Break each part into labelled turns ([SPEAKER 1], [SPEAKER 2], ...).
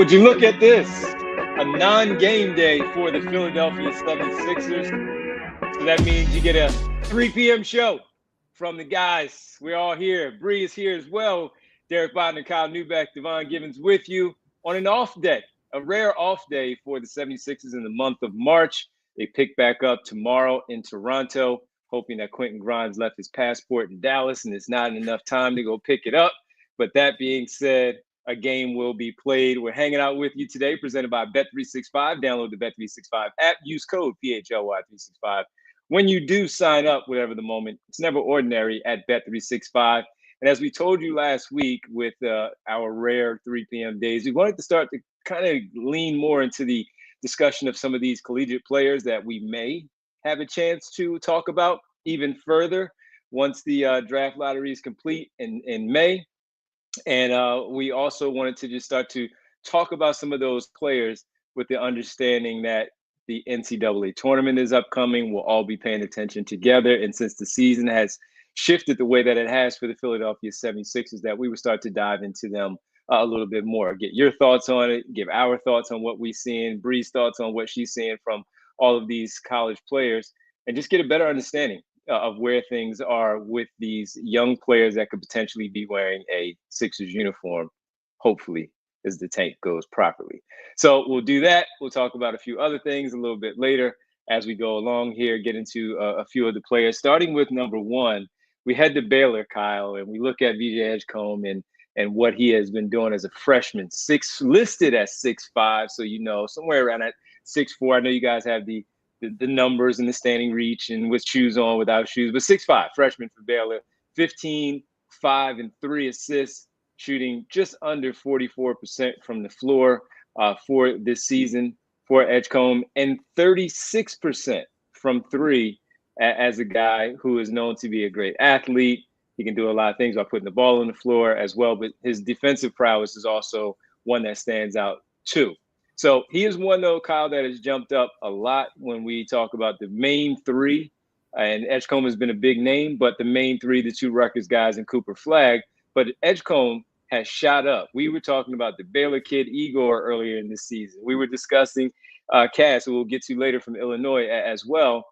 [SPEAKER 1] would you look at this? A non-game day for the Philadelphia 76ers. So that means you get a 3 p.m. show from the guys. We're all here. Bree is here as well. Derek Bodden, Kyle Newbeck, Devon Givens with you on an off day, a rare off day for the 76ers in the month of March. They pick back up tomorrow in Toronto, hoping that Quentin Grimes left his passport in Dallas and it's not enough time to go pick it up. But that being said, a game will be played. We're hanging out with you today, presented by Bet365. Download the Bet365 app. Use code PHLY365. When you do sign up, whatever the moment, it's never ordinary at Bet365. And as we told you last week with our rare 3 p.m. days, we wanted to start to kind of lean more into the discussion of some of these collegiate players that we may have a chance to talk about even further once the draft lottery is complete in May. And we also wanted to just start to talk about some of those players with the understanding that the NCAA tournament is upcoming. We'll all be paying attention together. And since the season has shifted the way that it has for the Philadelphia 76ers, that we would start to dive into them a little bit more. Get your thoughts on it, give our thoughts on what we're seeing, Bree's thoughts on what she's seeing from all of these college players, and just get a better understanding of where things are with these young players that could potentially be wearing a Sixers uniform, hopefully, as the tank goes properly. So we'll do that. We'll talk about a few other things a little bit later as we go along here, get into a few of the players. Starting with number one, we head to Baylor, Kyle, and we look at VJ Edgecombe and what he has been doing as a freshman, listed at 6'5", so somewhere around at 6'4". I know you guys have the numbers and the standing reach and with shoes on, without shoes, but 6'5", freshman for Baylor, 15, 5, and 3 assists, shooting just under 44% from the floor for this season for Edgecombe, and 36% from 3 as a guy who is known to be a great athlete. He can do a lot of things by putting the ball on the floor as well, but his defensive prowess is also one that stands out too. So he is one, though, Kyle, that has jumped up a lot when we talk about the main three. And Edgecombe has been a big name, but the main three, the two Rutgers guys and Cooper Flagg. But Edgecombe has shot up. We were talking about the Baylor kid, Igor, earlier in this season. We were discussing Cass, who we'll get to later from Illinois as well.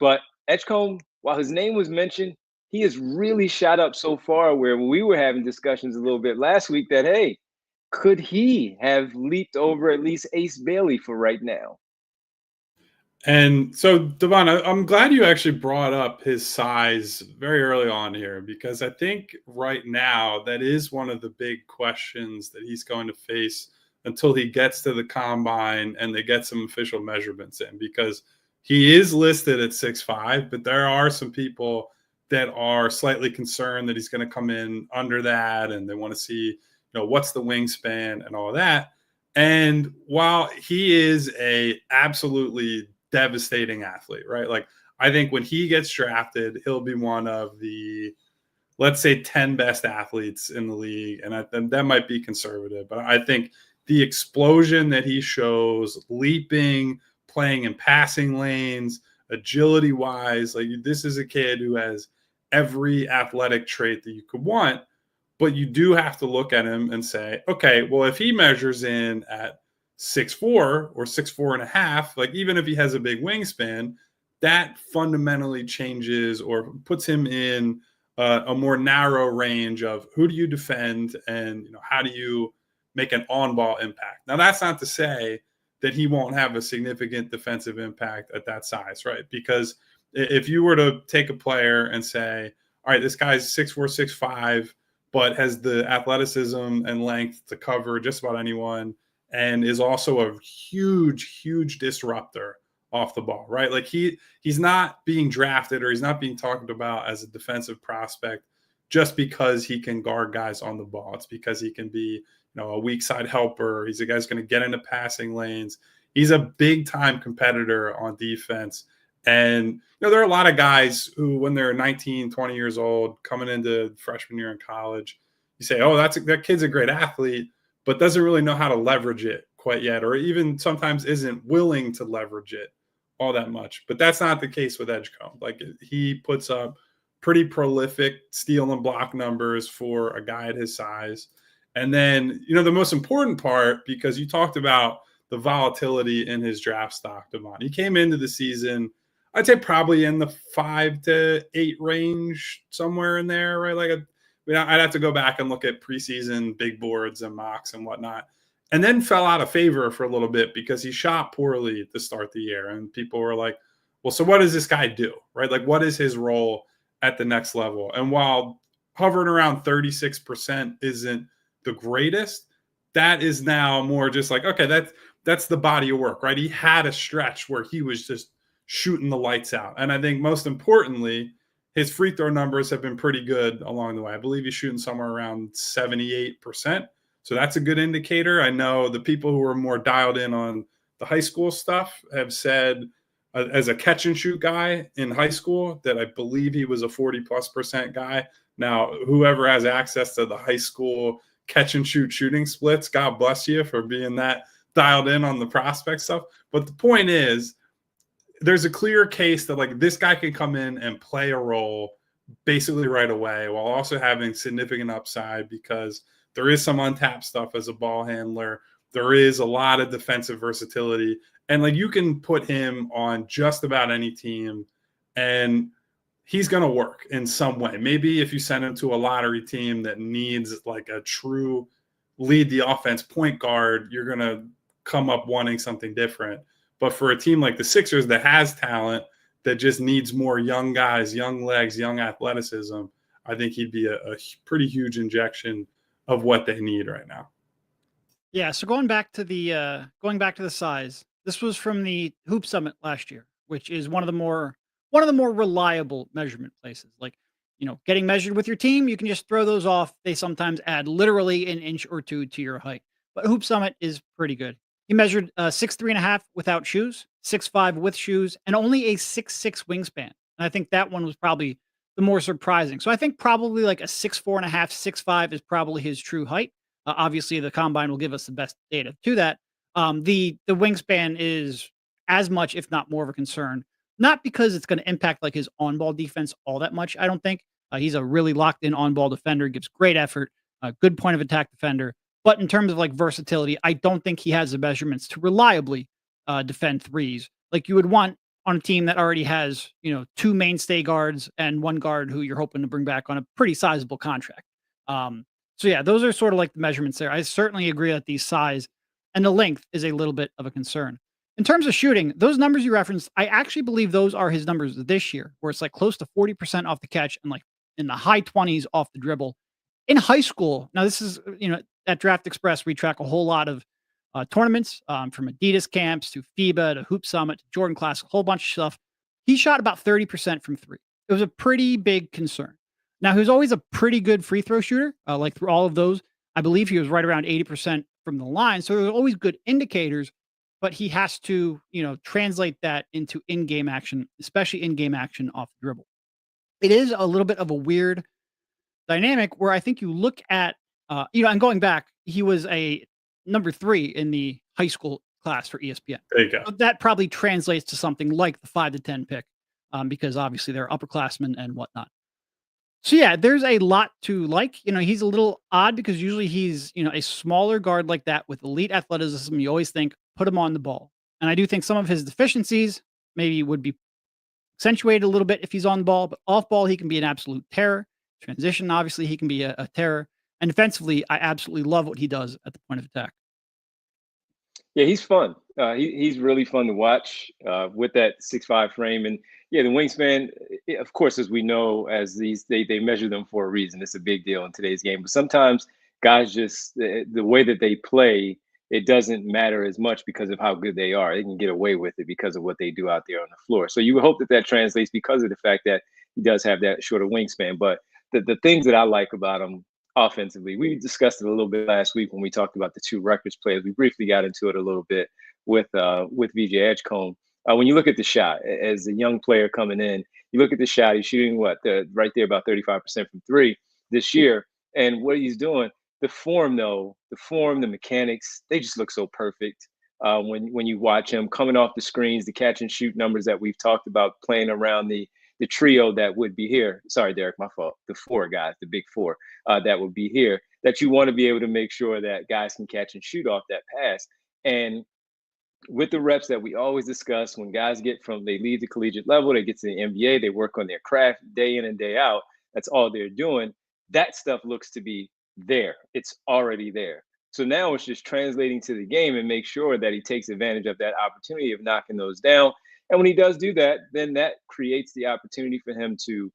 [SPEAKER 1] But Edgecombe, while his name was mentioned, he has really shot up so far, where we were having discussions a little bit last week that, hey, could he have leaped over at least Ace Bailey for right now?
[SPEAKER 2] And so, Devon, I'm glad you actually brought up his size very early on here, because I think right now that is one of the big questions that he's going to face until he gets to the combine and they get some official measurements in, because he is listed at 6'5", but there are some people that are slightly concerned that he's going to come in under that, and they want to see, what's the wingspan and all that. And while he is a absolutely devastating athlete, right? Like, I think when he gets drafted, he'll be one of the, let's say, 10 best athletes in the league. And that might be conservative, but I think the explosion that he shows, leaping, playing in passing lanes, agility wise, like, this is a kid who has every athletic trait that you could want. But you do have to look at him and say, okay, well, if he measures in at 6'4" or 6'4.5", like, even if he has a big wingspan, that fundamentally changes or puts him in a more narrow range of who do you defend and how do you make an on-ball impact. Now, that's not to say that he won't have a significant defensive impact at that size, right? Because if you were to take a player and say, all right, this guy's 6'4", 6'5", but has the athleticism and length to cover just about anyone, and is also a huge, huge disruptor off the ball, right? Like, he's not being drafted or he's not being talked about as a defensive prospect just because he can guard guys on the ball. It's because he can be, a weak side helper. He's a guy who's going to get into passing lanes. He's a big time competitor on defense. And, there are a lot of guys who, when they're 19, 20 years old, coming into freshman year in college, you say, oh, that kid's a great athlete, but doesn't really know how to leverage it quite yet, or even sometimes isn't willing to leverage it all that much. But that's not the case with Edgecombe. Like, he puts up pretty prolific steal and block numbers for a guy at his size. And then, the most important part, because you talked about the volatility in his draft stock, Devon. He came into the season, I'd say probably in the 5 to 8 range, somewhere in there, right? I'd have to go back and look at preseason big boards and mocks and whatnot. And then fell out of favor for a little bit because he shot poorly to start the year. And people were like, well, so what does this guy do, right? Like, what is his role at the next level? And while hovering around 36% isn't the greatest, that is now more just like, okay, that's the body of work, right? He had a stretch where he was just shooting the lights out. And I think most importantly, his free throw numbers have been pretty good along the way. I believe he's shooting somewhere around 78%. So that's a good indicator. I know the people who are more dialed in on the high school stuff have said, as a catch and shoot guy in high school, that I believe he was a 40+% guy. Now, whoever has access to the high school catch and shoot shooting splits, God bless you for being that dialed in on the prospect stuff. But the point is, there's a clear case that like this guy can come in and play a role basically right away while also having significant upside, because there is some untapped stuff as a ball handler. There is a lot of defensive versatility, and like you can put him on just about any team and he's going to work in some way. Maybe if you send him to a lottery team that needs like a true lead the offense point guard, you're going to come up wanting something different. But for a team like the Sixers that has talent, that just needs more young guys, young legs, young athleticism, I think he'd be a pretty huge injection of what they need right now.
[SPEAKER 3] Yeah, so going back to the size, this was from the Hoop Summit last year, which is one of the more reliable measurement places. Like, getting measured with your team, you can just throw those off. They sometimes add literally an inch or two to your height. But Hoop Summit is pretty good. He measured 6'3.5" without shoes, 6'5" with shoes, and only a 6'6" wingspan. And I think that one was probably the more surprising. So I think probably like a 6'4.5", 6'5" is probably his true height. Obviously, the combine will give us the best data to that. The wingspan is as much, if not more, of a concern. Not because it's going to impact like his on-ball defense all that much. I don't think he's a really locked-in on-ball defender. Gives great effort, good point of attack defender. But in terms of like versatility, I don't think he has the measurements to reliably defend threes like you would want on a team that already has, 2 mainstay guards and 1 guard who you're hoping to bring back on a pretty sizable contract. So yeah, those are sort of like the measurements there. I certainly agree that the size and the length is a little bit of a concern. In terms of shooting, those numbers you referenced, I actually believe those are his numbers this year, where it's like close to 40% off the catch and like in the high 20s off the dribble. In high school, now this is, at Draft Express, we track a whole lot of tournaments, from Adidas camps to FIBA to Hoop Summit to Jordan Classic, a whole bunch of stuff. He shot about 30% from 3. It was a pretty big concern. Now, he was always a pretty good free throw shooter. Like through all of those, I believe he was right around 80% from the line. So there were always good indicators, but he has to, translate that into in-game action, especially in-game action off the dribble. It is a little bit of a weird dynamic where I think you look at, and going back, he was a number 3 in the high school class for ESPN.
[SPEAKER 2] There you go.
[SPEAKER 3] So that probably translates to something like the 5 to 10 pick, because obviously they're upperclassmen and whatnot. So yeah, there's a lot to like. He's a little odd because usually he's, a smaller guard like that with elite athleticism. You always think, put him on the ball. And I do think some of his deficiencies maybe would be accentuated a little bit if he's on the ball, but off ball, he can be an absolute terror. Transition, obviously, he can be a terror. And defensively, I absolutely love what he does at the point of attack.
[SPEAKER 1] Yeah, he's fun. He's really fun to watch with that 6'5" frame. And yeah, the wingspan, of course, as we know, as they measure them for a reason. It's a big deal in today's game. But sometimes guys just, the way that they play, it doesn't matter as much because of how good they are. They can get away with it because of what they do out there on the floor. So you would hope that that translates because of the fact that he does have that shorter wingspan. But the things that I like about him offensively, we discussed it a little bit last week when we talked about the 2 Rutgers players. We briefly got into it a little bit with VJ Edgecombe. When you look at the shot as a young player coming in, you look at the shot, he's shooting right there about 35% from 3 this year. And what he's doing, the form, the mechanics, they just look so perfect. When you watch him coming off the screens, the catch and shoot numbers that we've talked about, playing around the trio that would be here. Sorry, Derek, my fault. The 4 guys, the big 4 that would be here. that you want to be able to make sure that guys can catch and shoot off that pass. And with the reps that we always discuss, when guys they leave the collegiate level, they get to the NBA, they work on their craft day in and day out. That's all they're doing. That stuff looks to be there. It's already there. So now it's just translating to the game and make sure that he takes advantage of that opportunity of knocking those down. And when he does do that, then that creates the opportunity for him to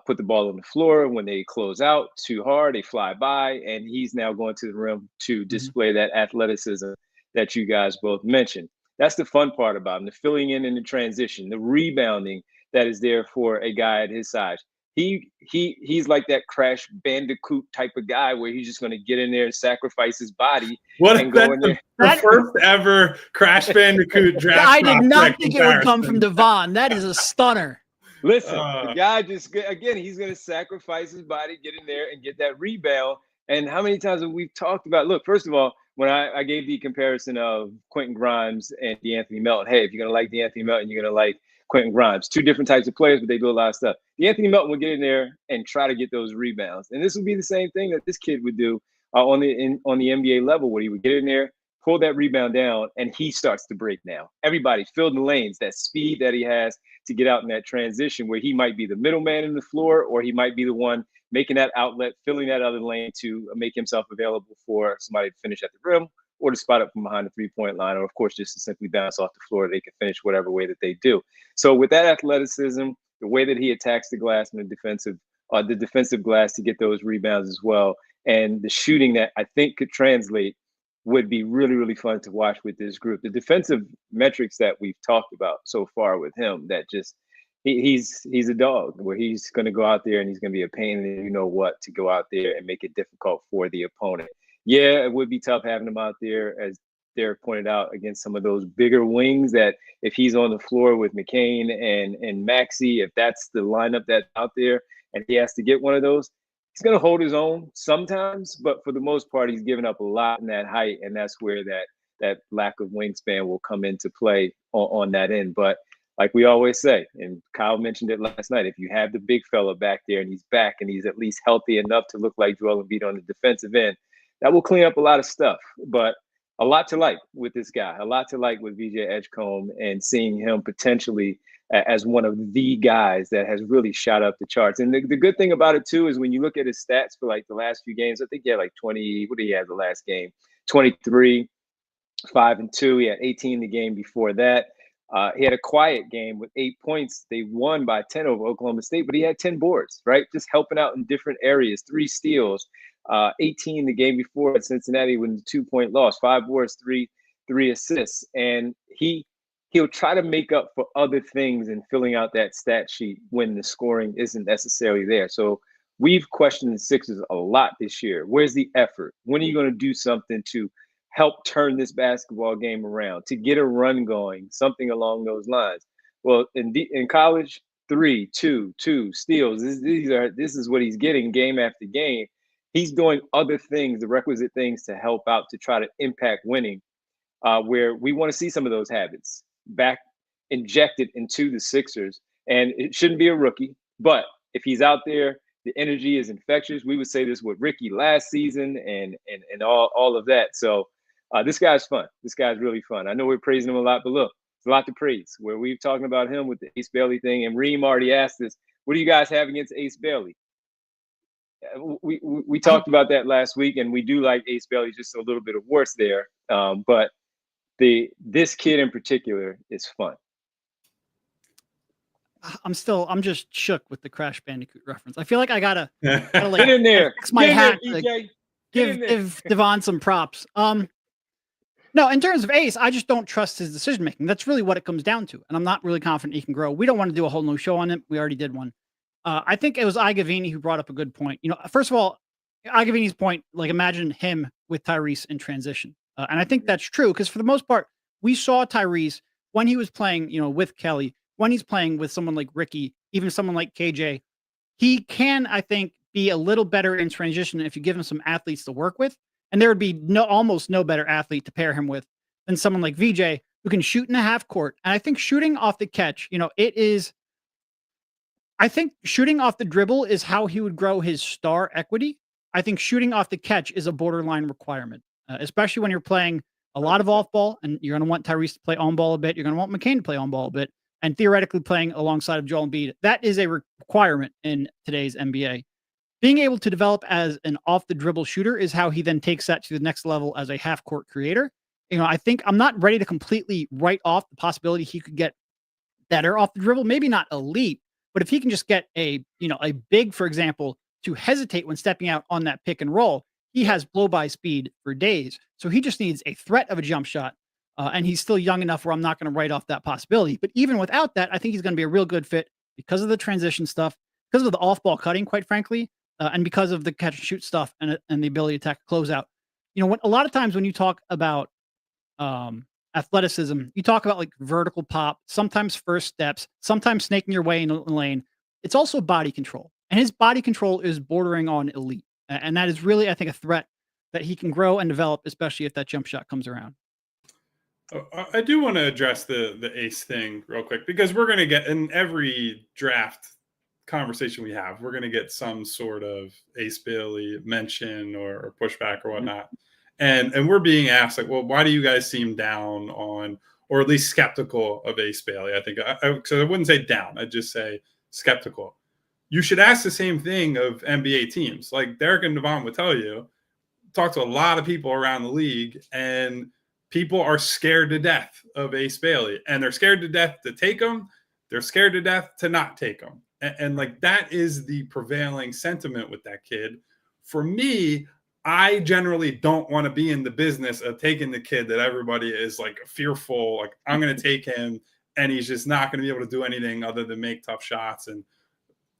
[SPEAKER 1] put the ball on the floor. When they close out too hard, they fly by, and he's now going to the rim to display that athleticism that you guys both mentioned. That's the fun part about him, the filling in and the transition, the rebounding that is there for a guy at his size. He's like that Crash Bandicoot type of guy where he's just going to get in there and sacrifice his body and go in there.
[SPEAKER 2] The first ever Crash Bandicoot draft.
[SPEAKER 3] I did not think it would come from Devon. That is a stunner.
[SPEAKER 1] Listen, the guy just, again, he's going to sacrifice his body, get in there and get that rebound. And how many times have we talked about, look, first of all, when I gave the comparison of Quentin Grimes and DeAnthony Melton, hey, if you're going to like DeAnthony Melton, you're going to like Quentin Grimes. Two different types of players, but they do a lot of stuff. DeAnthony Melton would get in there and try to get those rebounds. And this would be the same thing that this kid would do on the NBA level, where he would get in there, pull that rebound down, and he starts to break now. Everybody filled in the lanes, that speed that he has to get out in that transition, where he might be the middleman in the floor, or he might be the one making that outlet, filling that other lane to make himself available for somebody to finish at the rim, or to spot up from behind the three-point line, or of course just to simply bounce off the floor. They can finish whatever way that they do. So with that athleticism, the way that he attacks the glass and the defensive glass to get those rebounds as well, and the shooting that I think could translate, would be really, really fun to watch with this group. The defensive metrics that we've talked about so far with him, that just he's a dog, where he's going to go out there and he's going to be a pain in you know what to go out there and make it difficult for the opponent. Yeah, it would be tough having him out there, as Derek pointed out, against some of those bigger wings, that if he's on the floor with McCain and Maxey, if that's the lineup that's out there and he has to get one of those, he's going to hold his own sometimes, but for the most part, he's given up a lot in that height, and that's where that lack of wingspan will come into play on that end. But like we always say, and Kyle mentioned it last night, if you have the big fella back there and he's back and he's at least healthy enough to look like Joel Embiid on the defensive end, that will clean up a lot of stuff. But a lot to like with this guy, a lot to like with VJ Edgecombe, and seeing him potentially as one of the guys that has really shot up the charts. And the good thing about it too is when you look at his stats for like the last few games, I think he had like 20, what did he have the last game? 23, 5 and 2. He had 18 the game before that. He had a quiet game with 8 points. They won by 10 over Oklahoma State, but he had 10 boards, right? Just helping out in different areas, 3 steals, 18 the game before at Cincinnati with a 2-point loss, 5 boards, 3 assists. And he'll try to make up for other things in filling out that stat sheet when the scoring isn't necessarily there. So we've questioned the Sixers a lot this year. Where's the effort? When are you going to do something to help turn this basketball game around, to get a run going, something along those lines? Well, in college, 3, 2 steals. This is what he's getting game after game. He's doing other things, the requisite things to help out to try to impact winning, where we want to see some of those habits back injected into the Sixers. And it shouldn't be a rookie, but if he's out there, the energy is infectious. We would say this with Ricky last season and all of that. So this guy's fun. This guy's really fun. I know we're praising him a lot, but look, it's a lot to praise. Where we've talking about him with the Ace Bailey thing, and Reem already asked us, what do you guys have against Ace Bailey? We talked about that last week, and we do like Ace Bailey, just a little bit of worse there. But this kid in particular is fun.
[SPEAKER 3] I'm just shook with the Crash Bandicoot reference. I feel like I gotta like,
[SPEAKER 1] get in there.
[SPEAKER 3] Fix my hat.
[SPEAKER 1] There, EJ.
[SPEAKER 3] Give Devon some props. No, in terms of Ace, I just don't trust his decision making. That's really what it comes down to, and I'm not really confident he can grow. We don't want to do a whole new show on him. We already did one. I think it was Igavini who brought up a good point. You know, first of all, Igavini's point, like imagine him with Tyrese in transition. And I think that's true because for the most part, we saw Tyrese when he was playing, you know, with Kelly, when he's playing with someone like Ricky, even someone like KJ, he can, I think, be a little better in transition if you give him some athletes to work with. And there would be almost no better athlete to pair him with than someone like VJ who can shoot in a half court. And I think shooting off the catch, you know, I think shooting off the dribble is how he would grow his star equity. I think shooting off the catch is a borderline requirement, especially when you're playing a lot of off ball and you're going to want Tyrese to play on ball a bit. You're going to want McCain to play on ball a bit, and theoretically playing alongside of Joel Embiid. That is a requirement in today's NBA. Being able to develop as an off the dribble shooter is how he then takes that to the next level as a half court creator. I think I'm not ready to completely write off the possibility he could get better off the dribble, maybe not elite, but if he can just get a big, for example, to hesitate when stepping out on that pick and roll, he has blow by speed for days. So he just needs a threat of a jump shot. And he's still young enough where I'm not going to write off that possibility. But even without that, I think he's going to be a real good fit because of the transition stuff, because of the off ball cutting, quite frankly, and because of the catch and shoot stuff and the ability to attack closeout. A lot of times when you talk about athleticism, you talk about like vertical pop, sometimes first steps, sometimes snaking your way in a lane. It's also body control, and his body control is bordering on elite. And that is really, I think, a threat that he can grow and develop, especially if that jump shot comes around.
[SPEAKER 2] I do want to address the ace thing real quick, because we're going to get in every draft conversation we have, we're going to get some sort of Ace Bayley mention or pushback or whatnot. And we're being asked, like, well, why do you guys seem down on, or at least skeptical of Ace Bayley? I think so I wouldn't say down. I'd just say skeptical. You should ask the same thing of NBA teams. Like Derek and Devon would tell you, talk to a lot of people around the league, and people are scared to death of Ace Bayley, and they're scared to death to take him. They're scared to death to not take him. And like, that is the prevailing sentiment with that kid. For me, I generally don't want to be in the business of taking the kid that everybody is like fearful, like I'm going to take him and he's just not going to be able to do anything other than make tough shots. And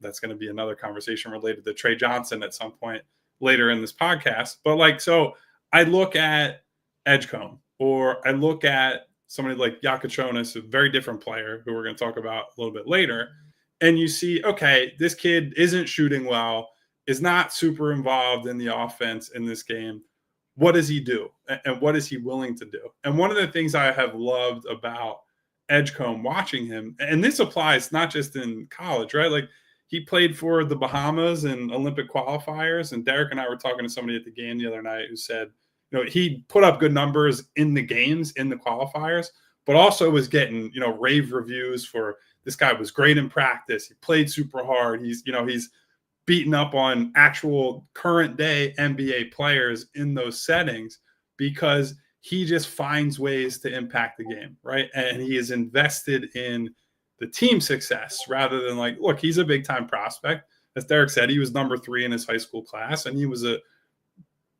[SPEAKER 2] that's going to be another conversation related to Tre Johnson at some point later in this podcast. But like, so I look at Edgecombe, or I look at somebody like Jakucionis, a very different player who we're going to talk about a little bit later. And you see, okay, this kid isn't shooting well, is not super involved in the offense in this game. What does he do? And what is he willing to do? And one of the things I have loved about Edgecombe watching him, and this applies not just in college, right? Like, he played for the Bahamas in Olympic qualifiers. And Derek and I were talking to somebody at the game the other night who said, he put up good numbers in the games, in the qualifiers, but also was getting, rave reviews for, this guy was great in practice. He played super hard. He's beaten up on actual current day NBA players in those settings because he just finds ways to impact the game, right? And he is invested in the team success rather than like, look, he's a big time prospect. As Derek said, he was number 3 in his high school class, and he was a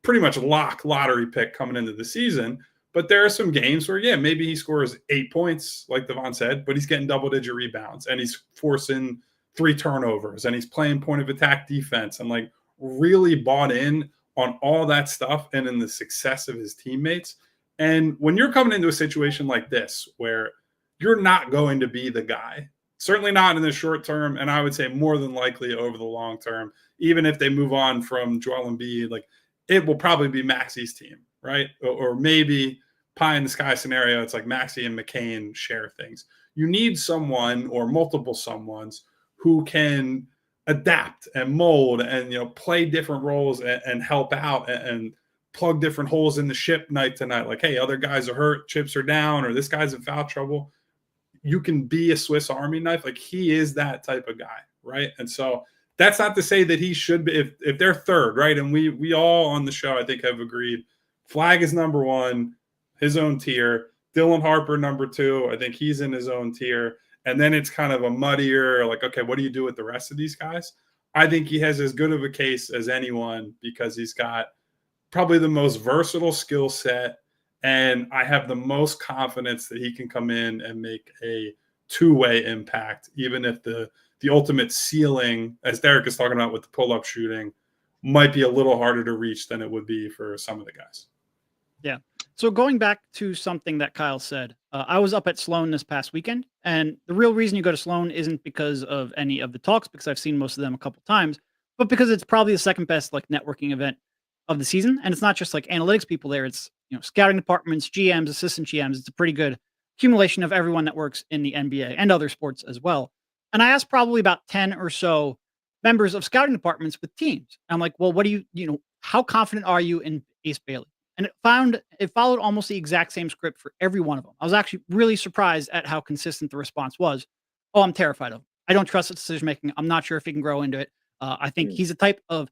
[SPEAKER 2] pretty much lock lottery pick coming into the season. But there are some games where, yeah, maybe he scores 8 points, like Devon said, but he's getting double-digit rebounds, and he's forcing 3 turnovers, and he's playing point of attack defense, and like really bought in on all that stuff and in the success of his teammates. And when you're coming into a situation like this, where you're not going to be the guy, certainly not in the short term, and I would say more than likely over the long term, even if they move on from Joel Embiid, like it will probably be Maxi's team, right? Or maybe pie in the sky scenario, it's like Maxi and McCain share things. You need someone or multiple someones who can adapt and mold and play different roles and help out and plug different holes in the ship night to night. Like, hey, other guys are hurt, chips are down, or this guy's in foul trouble. You can be a Swiss Army knife. Like, he is that type of guy, right? And so that's not to say that he should be, if they're third, right? And we all on the show, I think, have agreed Flagg is number 1, his own tier. Dylan Harper, number 2. I think he's in his own tier. And then it's kind of a muddier, like, okay, what do you do with the rest of these guys? I think he has as good of a case as anyone because he's got probably the most versatile skill set. And I have the most confidence that he can come in and make a two-way impact, even if the ultimate ceiling, as Derek is talking about with the pull-up shooting, might be a little harder to reach than it would be for some of the guys.
[SPEAKER 3] Yeah. So going back to something that Kyle said, I was up at Sloan this past weekend, and the real reason you go to Sloan isn't because of any of the talks, because I've seen most of them a couple times, but because it's probably the second best like networking event of the season. And it's not just like analytics people there. It's, scouting departments, GMs, assistant GMs. It's a pretty good accumulation of everyone that works in the NBA and other sports as well. And I asked probably about 10 or so members of scouting departments with teams. I'm like, well, what do you how confident are you in Ace Bailey? And it followed almost the exact same script for every one of them. I was actually really surprised at how consistent the response was. Oh, I'm terrified of him. I don't trust his decision making. I'm not sure if he can grow into it. I think he's a type of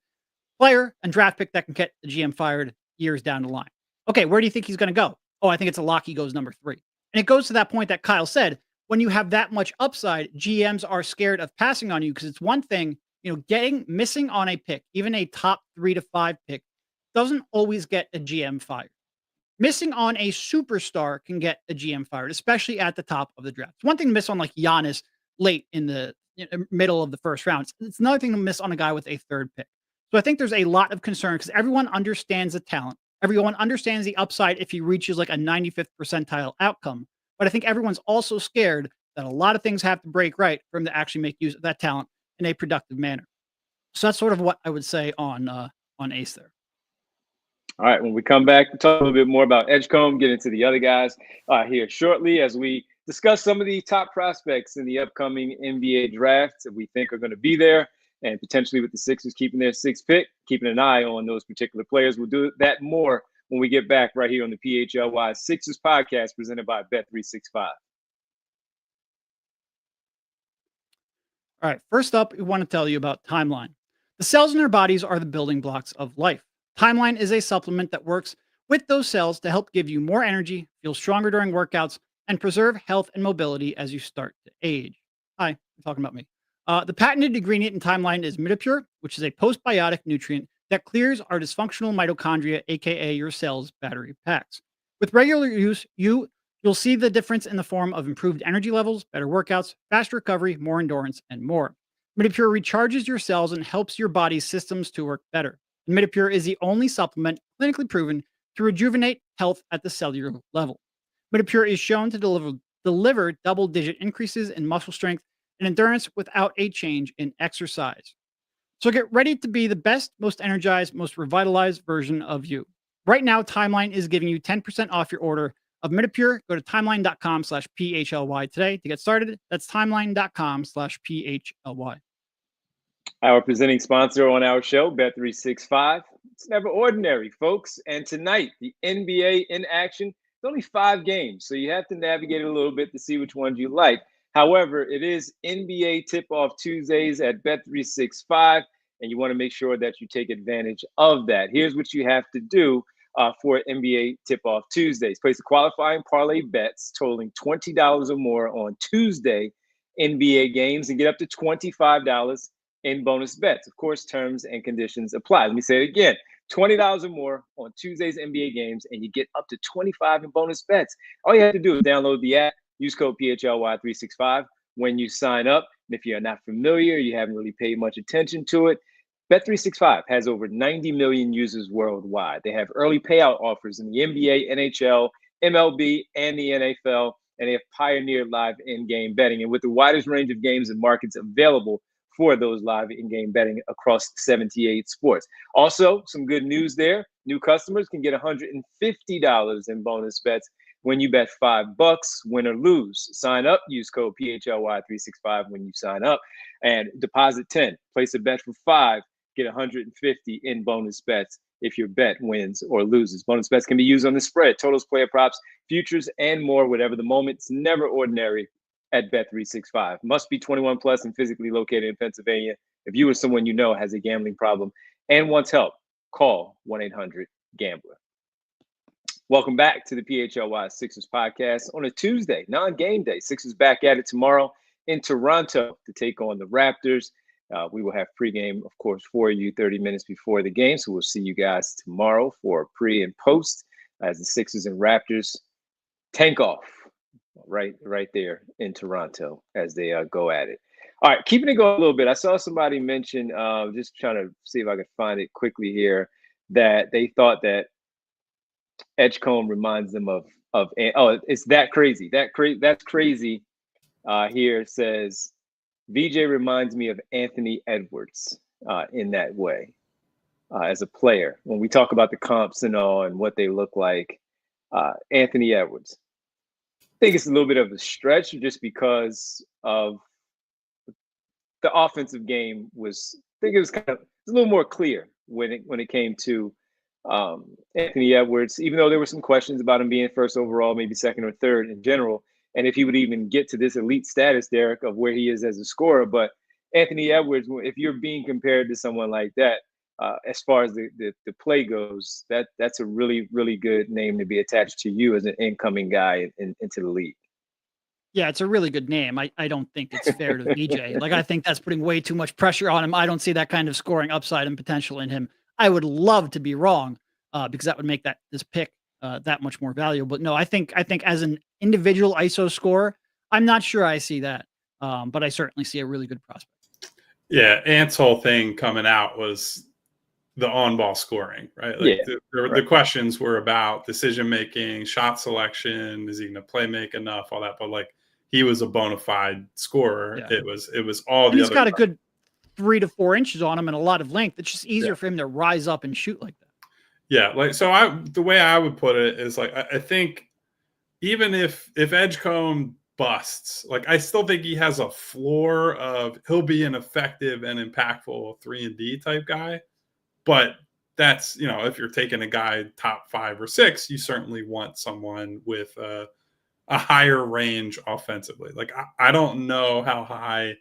[SPEAKER 3] player and draft pick that can get the GM fired years down the line. Okay, where do you think he's going to go? Oh, I think it's a lock. He goes number 3. And it goes to that point that Kyle said, when you have that much upside, GMs are scared of passing on you because it's one thing, missing on a pick, even a top 3 to 5 pick, doesn't always get a GM fired. Missing on a superstar can get a GM fired, especially at the top of the draft. It's one thing to miss on like Giannis late in the middle of the first round. It's another thing to miss on a guy with a 3rd pick. So I think there's a lot of concern because everyone understands the talent. Everyone understands the upside if he reaches like a 95th percentile outcome. But I think everyone's also scared that a lot of things have to break right for him to actually make use of that talent in a productive manner. So that's sort of what I would say on Ace there.
[SPEAKER 1] All right, when we come back, we'll talk a little bit more about Edgecombe, get into the other guys here shortly as we discuss some of the top prospects in the upcoming NBA draft that we think are going to be there, and potentially with the Sixers keeping their 6th pick, keeping an eye on those particular players. We'll do that more when we get back right here on the PHLY Sixers podcast presented by Bet365.
[SPEAKER 3] All right, first up, we want to tell you about Timeline. The cells in our bodies are the building blocks of life. Timeline is a supplement that works with those cells to help give you more energy, feel stronger during workouts, and preserve health and mobility as you start to age. Hi, I'm talking about me. The patented ingredient in Timeline is Midopure, which is a postbiotic nutrient that clears our dysfunctional mitochondria, aka your cell's battery packs. With regular use, you'll see the difference in the form of improved energy levels, better workouts, faster recovery, more endurance, and more. Midopure recharges your cells and helps your body's systems to work better. And Midopure is the only supplement clinically proven to rejuvenate health at the cellular level. Midopure is shown to deliver double-digit increases in muscle strength and endurance without a change in exercise. So get ready to be the best, most energized, most revitalized version of you. Right now, Timeline is giving you 10% off your order of Midopure. Go to timeline.com/PHLY today to get started. That's timeline.com/PHLY.
[SPEAKER 1] Our presenting sponsor on our show, Bet365. It's never ordinary, folks. And tonight, the NBA in action. It's only 5 games, so you have to navigate it a little bit to see which ones you like. However, it is NBA tip-off Tuesdays at Bet365, and you want to make sure that you take advantage of that. Here's what you have to do for NBA tip-off Tuesdays. Place a qualifying parlay bets totaling $20 or more on Tuesday NBA games and get up to $25 in bonus bets. Of course, terms and conditions apply. Let me say it again. $20 or more on Tuesday's NBA games, and you get up to $25 in bonus bets. All you have to do is download the app, use code PHLY365 when you sign up. And if you're not familiar, you haven't really paid much attention to it, Bet365 has over 90 million users worldwide. They have early payout offers in the NBA, NHL, MLB, and the NFL, and they have pioneered live in-game betting. And with the widest range of games and markets available for those live in-game betting across 78 sports. Also, some good news there. New customers can get $150 in bonus bets when you bet $5, win or lose. Sign up, use code PHLY365 when you sign up, and deposit 10. Place a bet for 5, get 150 in bonus bets if your bet wins or loses. Bonus bets can be used on the spread, totals, player props, futures, and more, whatever the moment. It's never ordinary at Bet365. Must be 21 plus and physically located in Pennsylvania. If you or someone you know has a gambling problem and wants help, call 1-800-GAMBLER. Welcome back to the PHLY Sixers podcast on a Tuesday, non-game day. Sixers back at it tomorrow in Toronto to take on the Raptors. We will have pregame, of course, for you 30 minutes before the game. So we'll see you guys tomorrow for pre and post as the Sixers and Raptors tank off right there in Toronto as they go at it. All right, keeping it going a little bit. I saw somebody mention, just trying to see if I can find it quickly here, that they thought that Edgecombe reminds them of it's that crazy. That's crazy. Here it says VJ reminds me of Anthony Edwards in that way as a player. When we talk about the comps and all and what they look like, Anthony Edwards. I think it's a little bit of a stretch just because of the offensive game was, I think it was a little more clear when it came to Anthony Edwards, even though there were some questions about him being first overall, maybe second or third in general, and if he would even get to this elite status, Derek, of where he is as a scorer. But Anthony Edwards, if you're being compared to someone like that, as far as the play goes, that's a really, really good name to be attached to you as an incoming guy into the league.
[SPEAKER 3] Yeah, it's a really good name. I don't think it's fair to VJ. Like, I think that's putting way too much pressure on him. I don't see that kind of scoring upside and potential in him. I would love to be wrong, because that would make this pick that much more valuable. But no, I think as an individual ISO scorer, I'm not sure I see that. But I certainly see a really good prospect.
[SPEAKER 2] Yeah, Ant's whole thing coming out was the on-ball scoring, right? Like the questions were about decision-making, shot selection, is he going to play make enough, all that. But like, he was a bona fide scorer. Yeah. It was all
[SPEAKER 3] and
[SPEAKER 2] the
[SPEAKER 3] he's got a good 3 to 4 inches on him and a lot of length. It's just easier for him to rise up and shoot like that.
[SPEAKER 2] Yeah, like, so the way I would put it is like, I think even if Edgecombe busts, like, I still think he has a floor of he'll be an effective and impactful 3-and-D type guy. But that's, if you're taking a guy top 5 or 6, you certainly want someone with a higher range offensively. Like, I don't know how high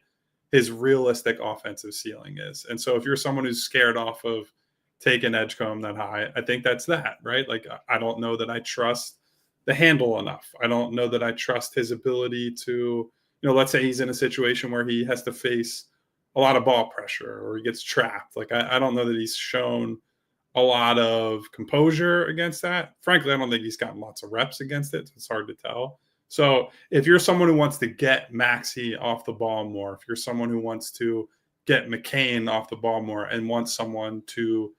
[SPEAKER 2] his realistic offensive ceiling is. And so if you're someone who's scared off of taking Edgecombe that high, I think that's that, right? Like, I don't know that I trust the handle enough. I don't know that I trust his ability to, let's say he's in a situation where he has to face a lot of ball pressure or he gets trapped. Like, I don't know that he's shown a lot of composure against that. Frankly, I don't think he's gotten lots of reps against it. It's hard to tell. So if you're someone who wants to get Maxey off the ball more, if you're someone who wants to get McCain off the ball more and wants someone to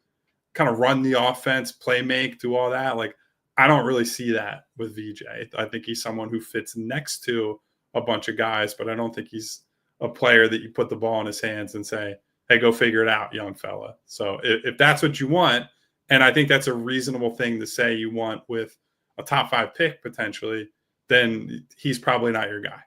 [SPEAKER 2] kind of run the offense, play make, do all that, like, I don't really see that with VJ. I think he's someone who fits next to a bunch of guys, but I don't think he's a player that you put the ball in his hands and say, hey, go figure it out, young fella. So if that's what you want, and I think that's a reasonable thing to say you want with a top 5 pick potentially, then he's probably not your guy.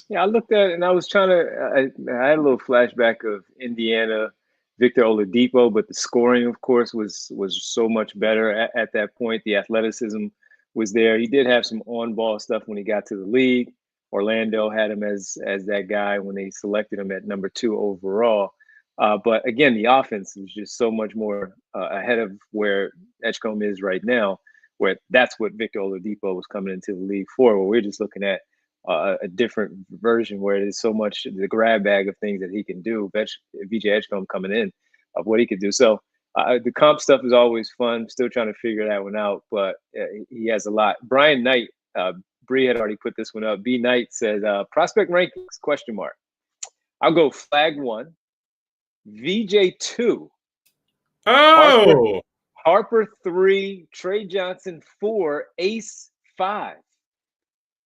[SPEAKER 1] Yeah, I looked at it and I was trying to, I had a little flashback of Indiana, Victor Oladipo, but the scoring, of course, was so much better at that point. The athleticism was there. He did have some on-ball stuff when he got to the league. Orlando had him as that guy when they selected him at number 2 overall. But again, the offense was just so much more ahead of where Edgecombe is right now, where that's what Victor Oladipo was coming into the league for, where we're just looking at a different version where there's so much the grab bag of things that he can do. VJ Edgecombe coming in of what he could do. So the comp stuff is always fun. Still trying to figure that one out, but he has a lot. Brian Knight, Bree had already put this one up. B Knight says prospect rankings ? I'll go Flagg 1, VJ 2.
[SPEAKER 2] Oh,
[SPEAKER 1] Harper 3, Tre Johnson 4, Ace 5.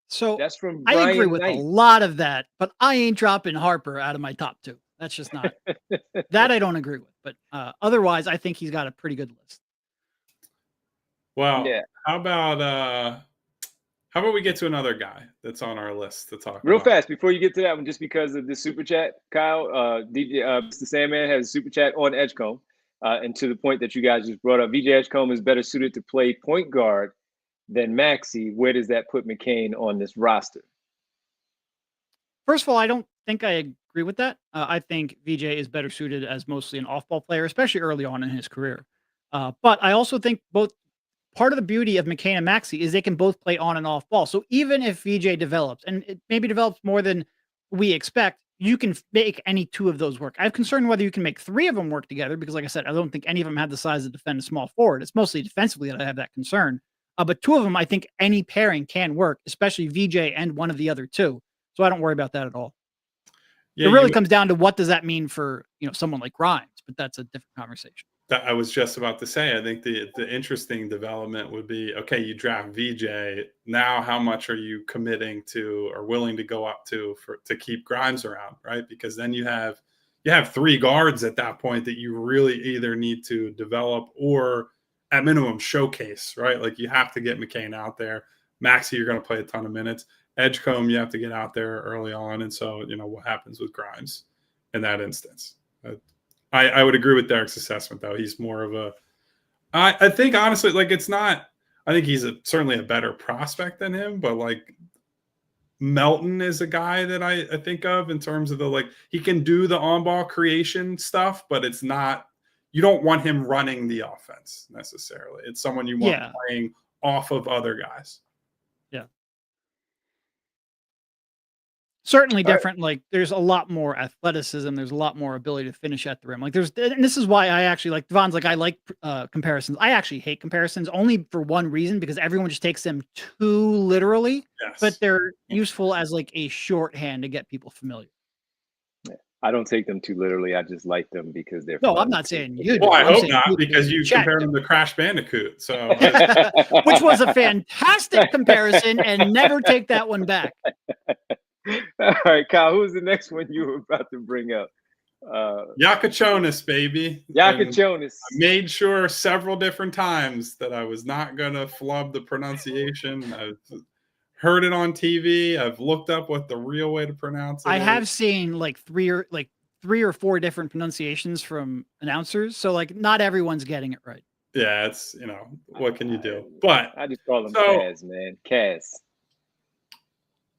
[SPEAKER 3] So
[SPEAKER 1] that's from
[SPEAKER 3] Brian I agree with
[SPEAKER 1] Knight.
[SPEAKER 3] A lot of that, but I ain't dropping Harper out of my top 2. That's just not that I don't agree with. But otherwise, I think he's got a pretty good list.
[SPEAKER 2] Well, yeah. How about we get to another guy that's on our list to talk
[SPEAKER 1] real
[SPEAKER 2] about?
[SPEAKER 1] Fast before you get to that one, just because of the super chat, Kyle, Mr. Sandman has a super chat on Edgecombe, and to the point that you guys just brought up, VJ Edgecombe is better suited to play point guard than Maxey. Where does that put McCain on this roster?
[SPEAKER 3] First of all, I don't think I agree with that. I think VJ is better suited as mostly an off-ball player, especially early on in his career. But I also think part of the beauty of McCain and Maxey is they can both play on and off ball. So even if VJ develops, and it maybe develops more than we expect, you can make any 2 of those work. I have concern whether you can make 3 of them work together, because like I said, I don't think any of them have the size to defend a small forward. It's mostly defensively that I have that concern. But 2 of them, I think any pairing can work, especially VJ and one of the other 2. So I don't worry about that at all. Yeah, it really comes down to what does that mean for someone like Grimes, but that's a different conversation.
[SPEAKER 2] I was just about to say, I think the interesting development would be, okay, you draft VJ. Now, how much are you committing to or willing to go up to keep Grimes around, right? Because then you have 3 guards at that point that you really either need to develop or at minimum showcase, right? Like, you have to get McCain out there. Maxey, you're going to play a ton of minutes. Edgecombe, you have to get out there early on. And so, what happens with Grimes in that instance? I would agree with Derek's assessment, though. He's more of a. I think honestly, like it's not. I think he's certainly a better prospect than him, but like Melton is a guy that I think of in terms of the like he can do the on-ball creation stuff, but it's not. You don't want him running the offense necessarily. It's someone you want playing off of other guys.
[SPEAKER 3] Yeah. Certainly different. Like there's a lot more athleticism. There's a lot more ability to finish at the rim. Like and this is why I actually like Devon's like, I like comparisons. I actually hate comparisons only for one reason, because everyone just takes them too literally, but they're useful as like a shorthand to get people familiar.
[SPEAKER 1] I don't take them too literally. I just like them because they're
[SPEAKER 3] No,
[SPEAKER 1] fun.
[SPEAKER 3] I'm not saying you do.
[SPEAKER 2] Well, I
[SPEAKER 3] I'm
[SPEAKER 2] hope not, because you compared them to Crash Bandicoot. So
[SPEAKER 3] which was a fantastic comparison, and never take that one back.
[SPEAKER 1] All right, Kyle, who's the next one you were about to bring up?
[SPEAKER 2] Jakucionis, baby.
[SPEAKER 1] Jakucionis.
[SPEAKER 2] I made sure several different times that I was not going to flub the pronunciation. I've heard it on TV. I've looked up what the real way to pronounce it
[SPEAKER 3] I
[SPEAKER 2] is.
[SPEAKER 3] have seen like three or four different pronunciations from announcers. So like not everyone's getting it right.
[SPEAKER 2] Yeah, it's, what can you do? But
[SPEAKER 1] I just call him Kaz, man. Kaz.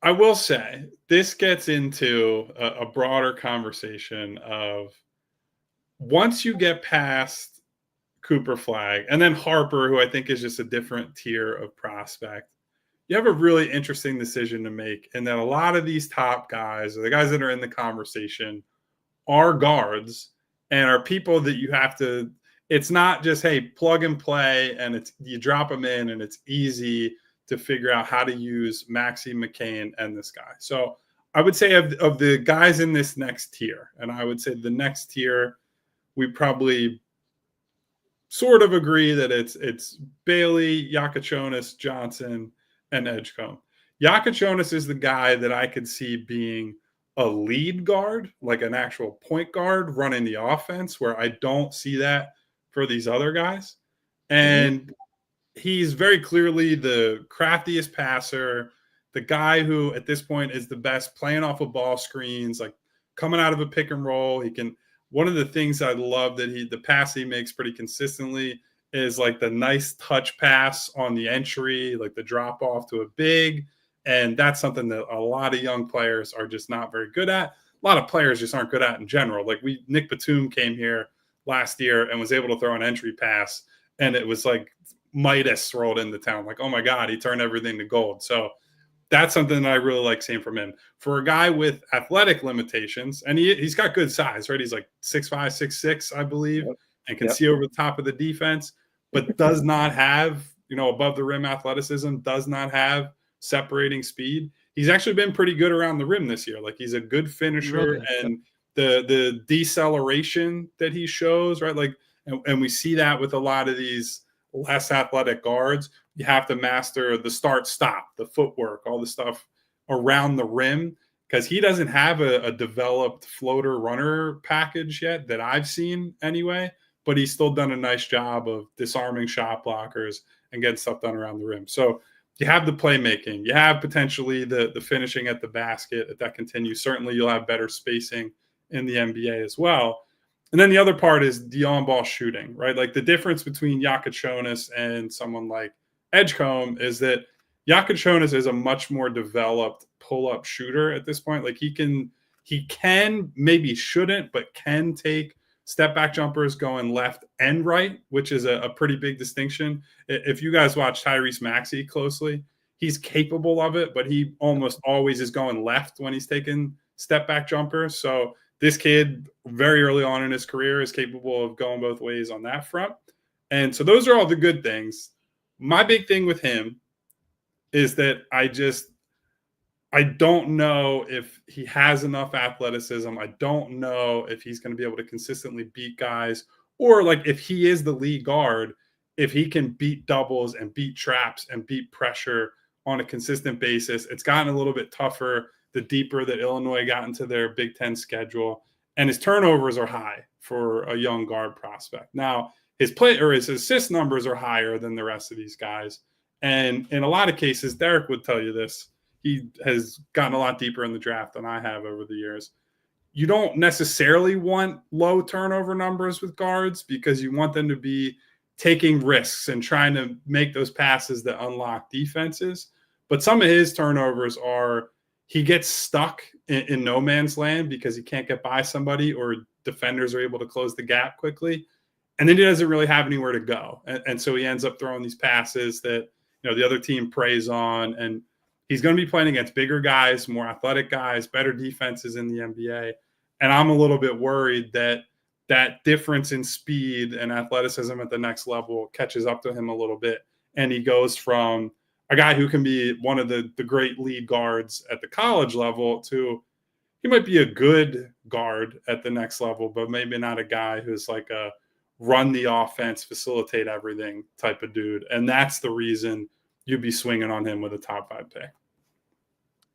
[SPEAKER 2] I will say this gets into a broader conversation of once you get past Cooper, Flagg, and then Harper, who I think is just a different tier of prospect, you have a really interesting decision to make. And that a lot of these top guys, or the guys that are in the conversation, are guards and are people that you have to, it's not just, hey, plug and play, and you drop them in and it's easy to figure out how to use Maxey, McCain, and this guy. So I would say of the guys in this next tier, and I would say the next tier, we probably sort of agree that it's Bailey, Jakucionis, Johnson, and Edgecombe. Jakucionis is the guy that I could see being a lead guard, like an actual point guard running the offense, where I don't see that for these other guys. And he's very clearly the craftiest passer, the guy who at this point is the best playing off of ball screens, like coming out of a pick and roll. He can, one of the things I love that the pass he makes pretty consistently is like the nice touch pass on the entry, like the drop off to a big. And that's something that a lot of young players are just not very good at. A lot of players just aren't good at in general. Like Nick Batum came here last year and was able to throw an entry pass, and it was like Midas rolled into town. Like, oh my God, he turned everything to gold. So that's something that I really like seeing from him. For a guy with athletic limitations, and he's got good size, right? He's like 6'5", 6'6", I believe, and can see over the top of the defense, but does not have, above the rim athleticism, does not have separating speed. He's actually been pretty good around the rim this year. Like, he's a good finisher, and the deceleration that he shows, right? Like, and we see that with a lot of these less athletic guards. You have to master the start-stop, the footwork, all the stuff around the rim, because he doesn't have a developed floater runner package yet that I've seen anyway, but he's still done a nice job of disarming shot blockers and getting stuff done around the rim. So you have the playmaking, you have potentially the finishing at the basket. If that continues, certainly you'll have better spacing in the NBA as well. And then the other part is the on-ball shooting, right? Like the difference between Jakucionis and someone like Edgecombe is that Jakucionis is a much more developed pull-up shooter at this point. Like he can, maybe shouldn't, but can take step-back jumpers going left and right, which is a pretty big distinction. If you guys watch Tyrese Maxey closely, he's capable of it, but he almost always is going left when he's taking step-back jumpers. So this kid, very early on in his career, is capable of going both ways on that front. And so those are all the good things. My big thing with him is that I don't know if he has enough athleticism. I don't know if he's going to be able to consistently beat guys, or like if he is the lead guard, if he can beat doubles and beat traps and beat pressure on a consistent basis. It's gotten a little bit tougher the deeper that Illinois got into their Big Ten schedule, and his turnovers are high for a young guard prospect. Now, his assist numbers are higher than the rest of these guys. And in a lot of cases, Derek would tell you this, he has gotten a lot deeper in the draft than I have over the years. you don't necessarily want low turnover numbers with guards because you want them to be taking risks and trying to make those passes that unlock defenses. But some of his turnovers are he gets stuck in no man's land because he can't get by somebody or defenders are able to close the gap quickly. And then he doesn't really have anywhere to go. And so he ends up throwing these passes that, the other team preys on. And he's going to be playing against bigger guys, more athletic guys, better defenses in the NBA. And I'm a little bit worried that that difference in speed and athleticism at the next level catches up to him a little bit. And he goes from a guy who can be one of the great lead guards at the college level to he might be a good guard at the next level, but maybe not a guy who's like a run the offense, facilitate everything type of dude. And that's the reason you'd be swinging on him with a top 5 pick.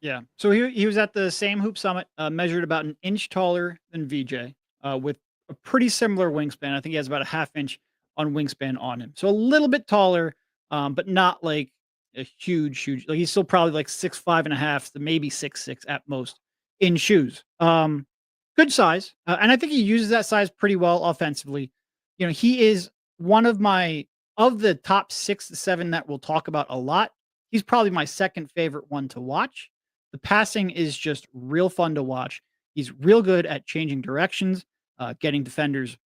[SPEAKER 3] Yeah. So he was at the same Hoop Summit, measured about an inch taller than VJ, with a pretty similar wingspan. I think he has about a half inch on wingspan on him. So a little bit taller, but not like a huge, like he's still probably like 6'5.5" to maybe 6'6" at most in shoes. Good size. And I think he uses that size pretty well offensively. He is one of the top 6 to 7 that we'll talk about a lot. He's probably my second favorite one to watch. The passing is just real fun to watch. He's real good at changing directions, getting defenders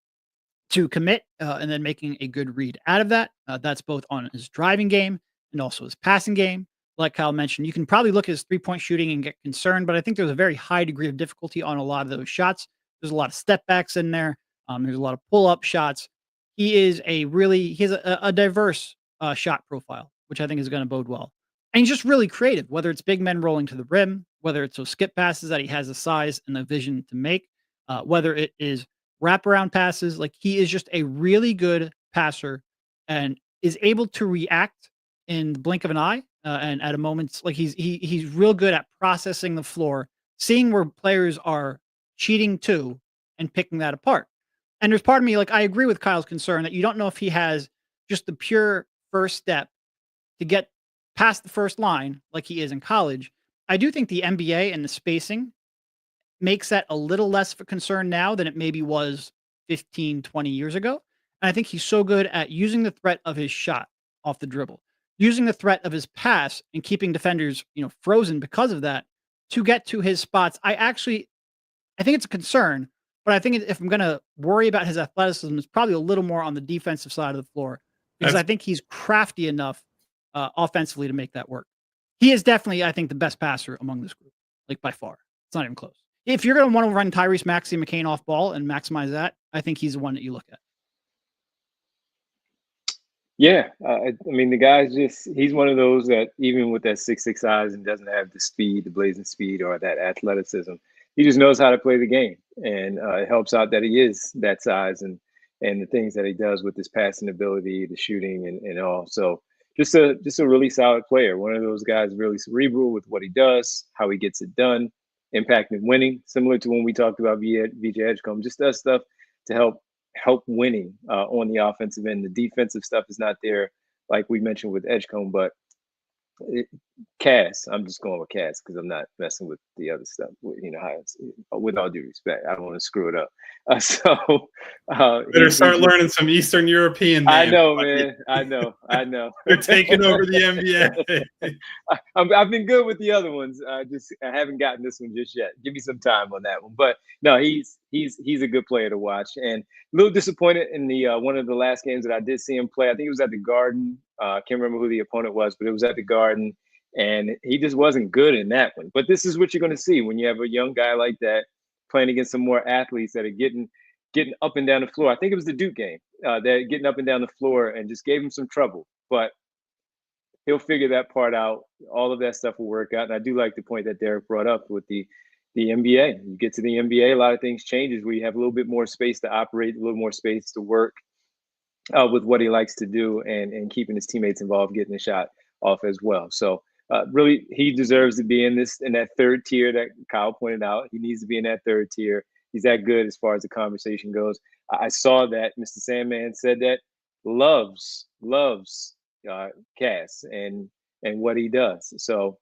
[SPEAKER 3] to commit, and then making a good read out of that. That's both on his driving game and also his passing game. Like Kyle mentioned, you can probably look at his three-point shooting and get concerned, but I think there's a very high degree of difficulty on a lot of those shots. There's a lot of step backs in there. There's a lot of pull-up shots. He has a diverse shot profile, which I think is going to bode well. And he's just really creative, whether it's big men rolling to the rim, whether it's those skip passes that he has the size and the vision to make, whether it is wraparound passes. Like, he is just a really good passer and is able to react in the blink of an eye. And at a moment's like he's real good at processing the floor, seeing where players are cheating to and picking that apart. And there's part of me, like, I agree with Kyle's concern that you don't know if he has just the pure first step to get past the first line like he is in college. I do think the NBA and the spacing makes that a little less of a concern now than it maybe was 15, 20 years ago. And I think he's so good at using the threat of his shot off the dribble, using the threat of his pass and keeping defenders, frozen because of that to get to his spots. I think it's a concern, but I think if I'm going to worry about his athleticism, it's probably a little more on the defensive side of the floor because I think he's crafty enough offensively to make that work. He is definitely, I think, the best passer among this group, like by far. It's not even close. If you're going to want to run Tyrese Maxey McCain off ball and maximize that, I think he's the one that you look at.
[SPEAKER 1] Yeah, I mean, the guy's he's one of those that even with that 6'6" size and doesn't have the speed, the blazing speed or that athleticism, he just knows how to play the game. And it helps out that he is that size and the things that he does with his passing ability, the shooting and all. So just a really solid player. One of those guys really cerebral with what he does, how he gets it done, impact and winning, similar to when we talked about VJ Edgecombe, just does stuff to help winning on the offensive end. The defensive stuff is not there, like we mentioned with Edgecombe, but Cass, I'm just going with Cass because I'm not messing with the other stuff. With all due respect, I don't want to screw it up.
[SPEAKER 2] Better start learning some Eastern European names.
[SPEAKER 1] I know, man. I know.
[SPEAKER 2] You're taking over the NBA.
[SPEAKER 1] I've been good with the other ones. I haven't gotten this one just yet. Give me some time on that one. But no, he's a good player to watch. And a little disappointed in the one of the last games that I did see him play. I think it was at the Garden. I can't remember who the opponent was, but it was at the Garden. And he just wasn't good in that one. But this is what you're going to see when you have a young guy like that playing against some more athletes that are getting up and down the floor. I think it was the Duke game. They're getting up and down the floor and just gave him some trouble. But he'll figure that part out. All of that stuff will work out. And I do like the point that Derek brought up with the NBA. You get to the NBA, a lot of things changes where you have a little bit more space to operate, a little more space to work with what he likes to do and keeping his teammates involved, getting a shot off as well. So really, he deserves to be in that third tier that Kyle pointed out. He needs to be in that third tier. He's that good as far as the conversation goes. I saw that Mr. Sandman said that loves Cass and what he does. So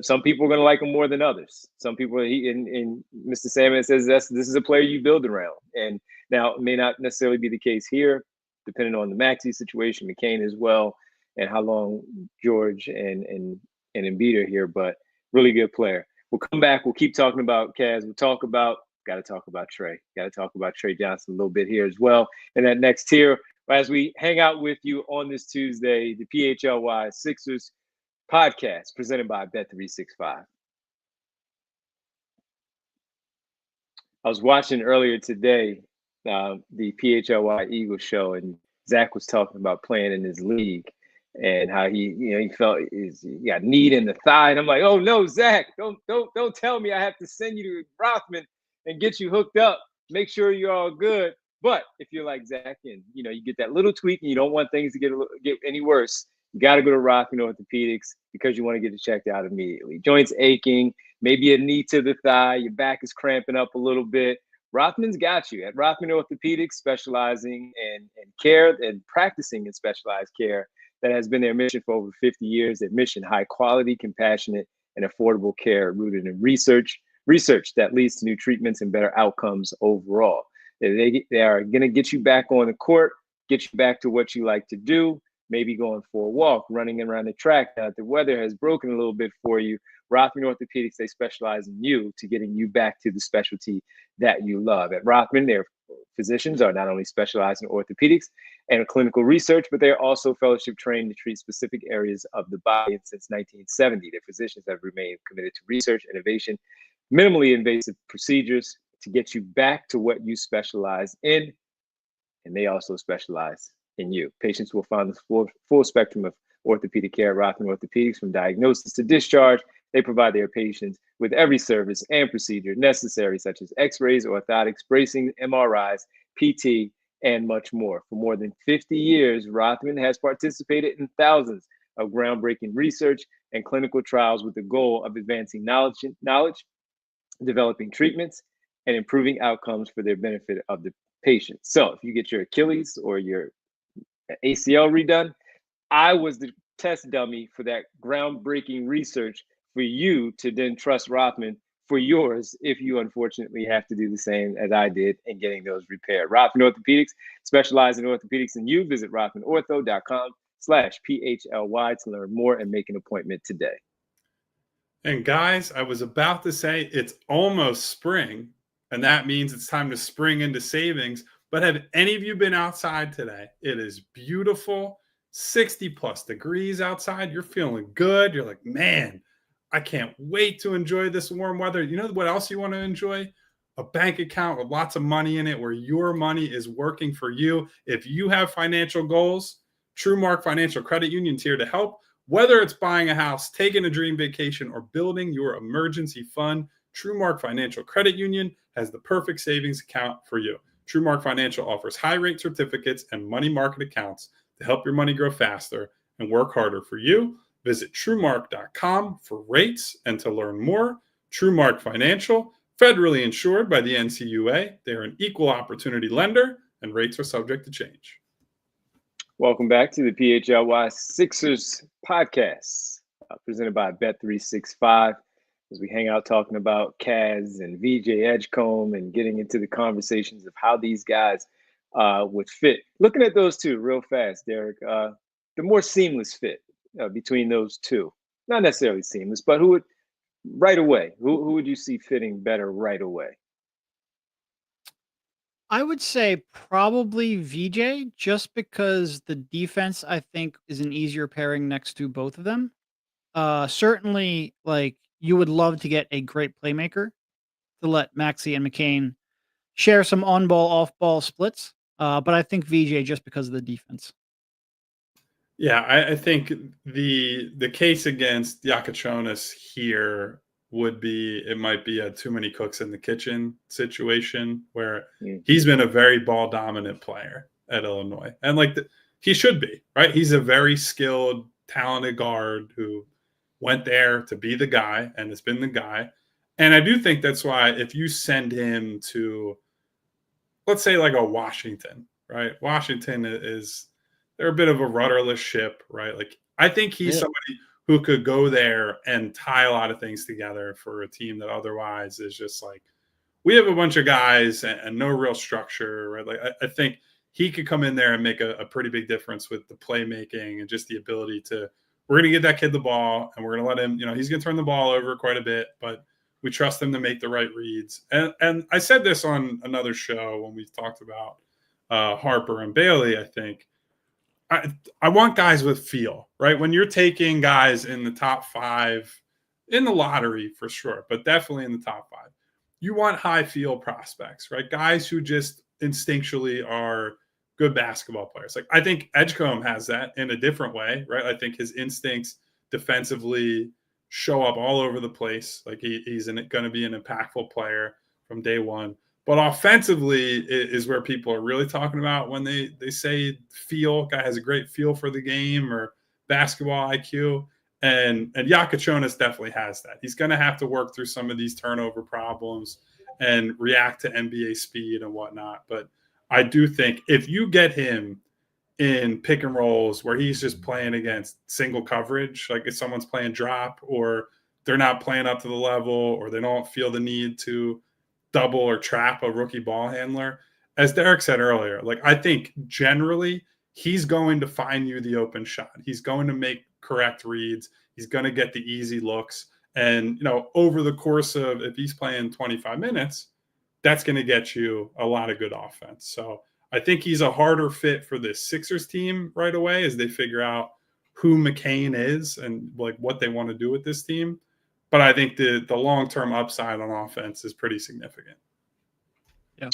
[SPEAKER 1] some people are going to like him more than others. Some people, and Mr. Salmon says this is a player you build around. And now it may not necessarily be the case here, depending on the Maxey situation, McCain as well, and how long George and Embiid are here. But really good player. We'll come back. We'll keep talking about Kaz. Got to talk about Tre. Got to talk about Tre Johnson a little bit here as well. And that next tier, as we hang out with you on this Tuesday, the PHLY Sixers podcast presented by Bet365. I was watching earlier today the PHLY Eagles show, and Zach was talking about playing in his league and how he felt he got knee in the thigh, and I'm like, oh no, Zach, don't tell me I have to send you to Rothman and get you hooked up. Make sure you're all good. But if you're like Zach and you get that little tweak and you don't want things to get any worse, you got to go to Rothman Orthopedics because you want to get it checked out immediately. Joints aching, maybe a knee to the thigh, your back is cramping up a little bit. Rothman's got you. At Rothman Orthopedics, specializing in care and practicing in specialized care, that has been their mission for over 50 years. Their mission: high quality, compassionate, and affordable care rooted in research that leads to new treatments and better outcomes overall. They are going to get you back on the court, get you back to what you like to do, maybe going for a walk, running around the track. Now the weather has broken a little bit for you. Rothman Orthopedics, they specialize in you to getting you back to the specialty that you love. At Rothman, their physicians are not only specialized in orthopedics and clinical research, but they're also fellowship trained to treat specific areas of the body. And since 1970, their physicians have remained committed to research, innovation, minimally invasive procedures to get you back to what you specialize in. And they also specialize in you. Patients will find the full spectrum of orthopedic care at Rothman Orthopedics, from diagnosis to discharge. They provide their patients with every service and procedure necessary, such as x-rays, orthotics, bracing, MRIs, PT, and much more. For more than 50 years, Rothman has participated in thousands of groundbreaking research and clinical trials with the goal of advancing knowledge, developing treatments, and improving outcomes for the benefit of the patient. So if you get your Achilles or your ACL redone, I was the test dummy for that groundbreaking research for you to then trust Rothman for yours if you unfortunately have to do the same as I did in getting those repaired. Rothman Orthopedics, specialize in orthopedics, and you visit rothmanortho.com/PHLY to learn more and make an appointment today.
[SPEAKER 2] And guys, I was about to say it's almost spring, and that means it's time to spring into savings. But have any of you been outside today? It is beautiful, 60 plus degrees outside. You're feeling good. You're like, man, I can't wait to enjoy this warm weather. You know what else you want to enjoy? A bank account with lots of money in it where your money is working for you. If you have financial goals, TrueMark Financial Credit Union's here to help. Whether it's buying a house, taking a dream vacation, or building your emergency fund, TrueMark Financial Credit Union has the perfect savings account for you. TrueMark Financial offers high-rate certificates and money market accounts to help your money grow faster and work harder for you. Visit TrueMark.com for rates and to learn more. TrueMark Financial, federally insured by the NCUA. They are an equal opportunity lender, and rates are subject to change.
[SPEAKER 1] Welcome back to the PHLY Sixers podcast, presented by Bet365. As we hang out talking about Kaz and VJ Edgecombe and getting into the conversations of how these guys would fit. Looking at those two real fast, Derek, the more seamless fit between those two. Not necessarily seamless, but who would you see fitting better right away?
[SPEAKER 3] I would say probably VJ, just because the defense, I think, is an easier pairing next to both of them. Certainly, like, you would love to get a great playmaker to let Maxey and McCain share some on-ball, off-ball splits. But I think VJ just because of the defense.
[SPEAKER 2] Yeah, I think the case against Jakucionis here would be it might be a too many cooks in the kitchen situation where he's been a very ball dominant player at Illinois, and he should be, right? He's a very skilled, talented guard who went there to be the guy and has been the guy. And I do think that's why if you send him to, let's say, like a Washington, right? Washington they're a bit of a rudderless ship, right? Like, I think he's somebody who could go there and tie a lot of things together for a team that otherwise is just like, we have a bunch of guys and no real structure, right? Like I think he could come in there and make a pretty big difference with the playmaking and just the ability to, we're going to get that kid the ball and we're going to let him, he's going to turn the ball over quite a bit, but we trust him to make the right reads. And I said this on another show when we talked about Harper and Baylor. I think I want guys with feel, right? When you're taking guys in the top 5 in the lottery for sure, but definitely in the top 5, you want high feel prospects, right? Guys who just instinctually are good basketball players. Like I think Edgecombe has that in a different way, right? I think his instincts defensively show up all over the place. Like he's going to be an impactful player from day one. But offensively is where people are really talking about when they say feel. Guy has a great feel for the game or basketball IQ. And Jakucionis definitely has that. He's going to have to work through some of these turnover problems and react to NBA speed and whatnot. But I do think if you get him in pick and rolls where he's just playing against single coverage, like if someone's playing drop or they're not playing up to the level or they don't feel the need to double or trap a rookie ball handler, as Derek said earlier, like I think generally he's going to find you the open shot. He's going to make correct reads. He's going to get the easy looks. And, over the course of, if he's playing 25 minutes, that's going to get you a lot of good offense. So I think he's a harder fit for this Sixers team right away as they figure out who McCain is and like what they want to do with this team. But I think the long-term upside on offense is pretty significant.
[SPEAKER 1] Yeah.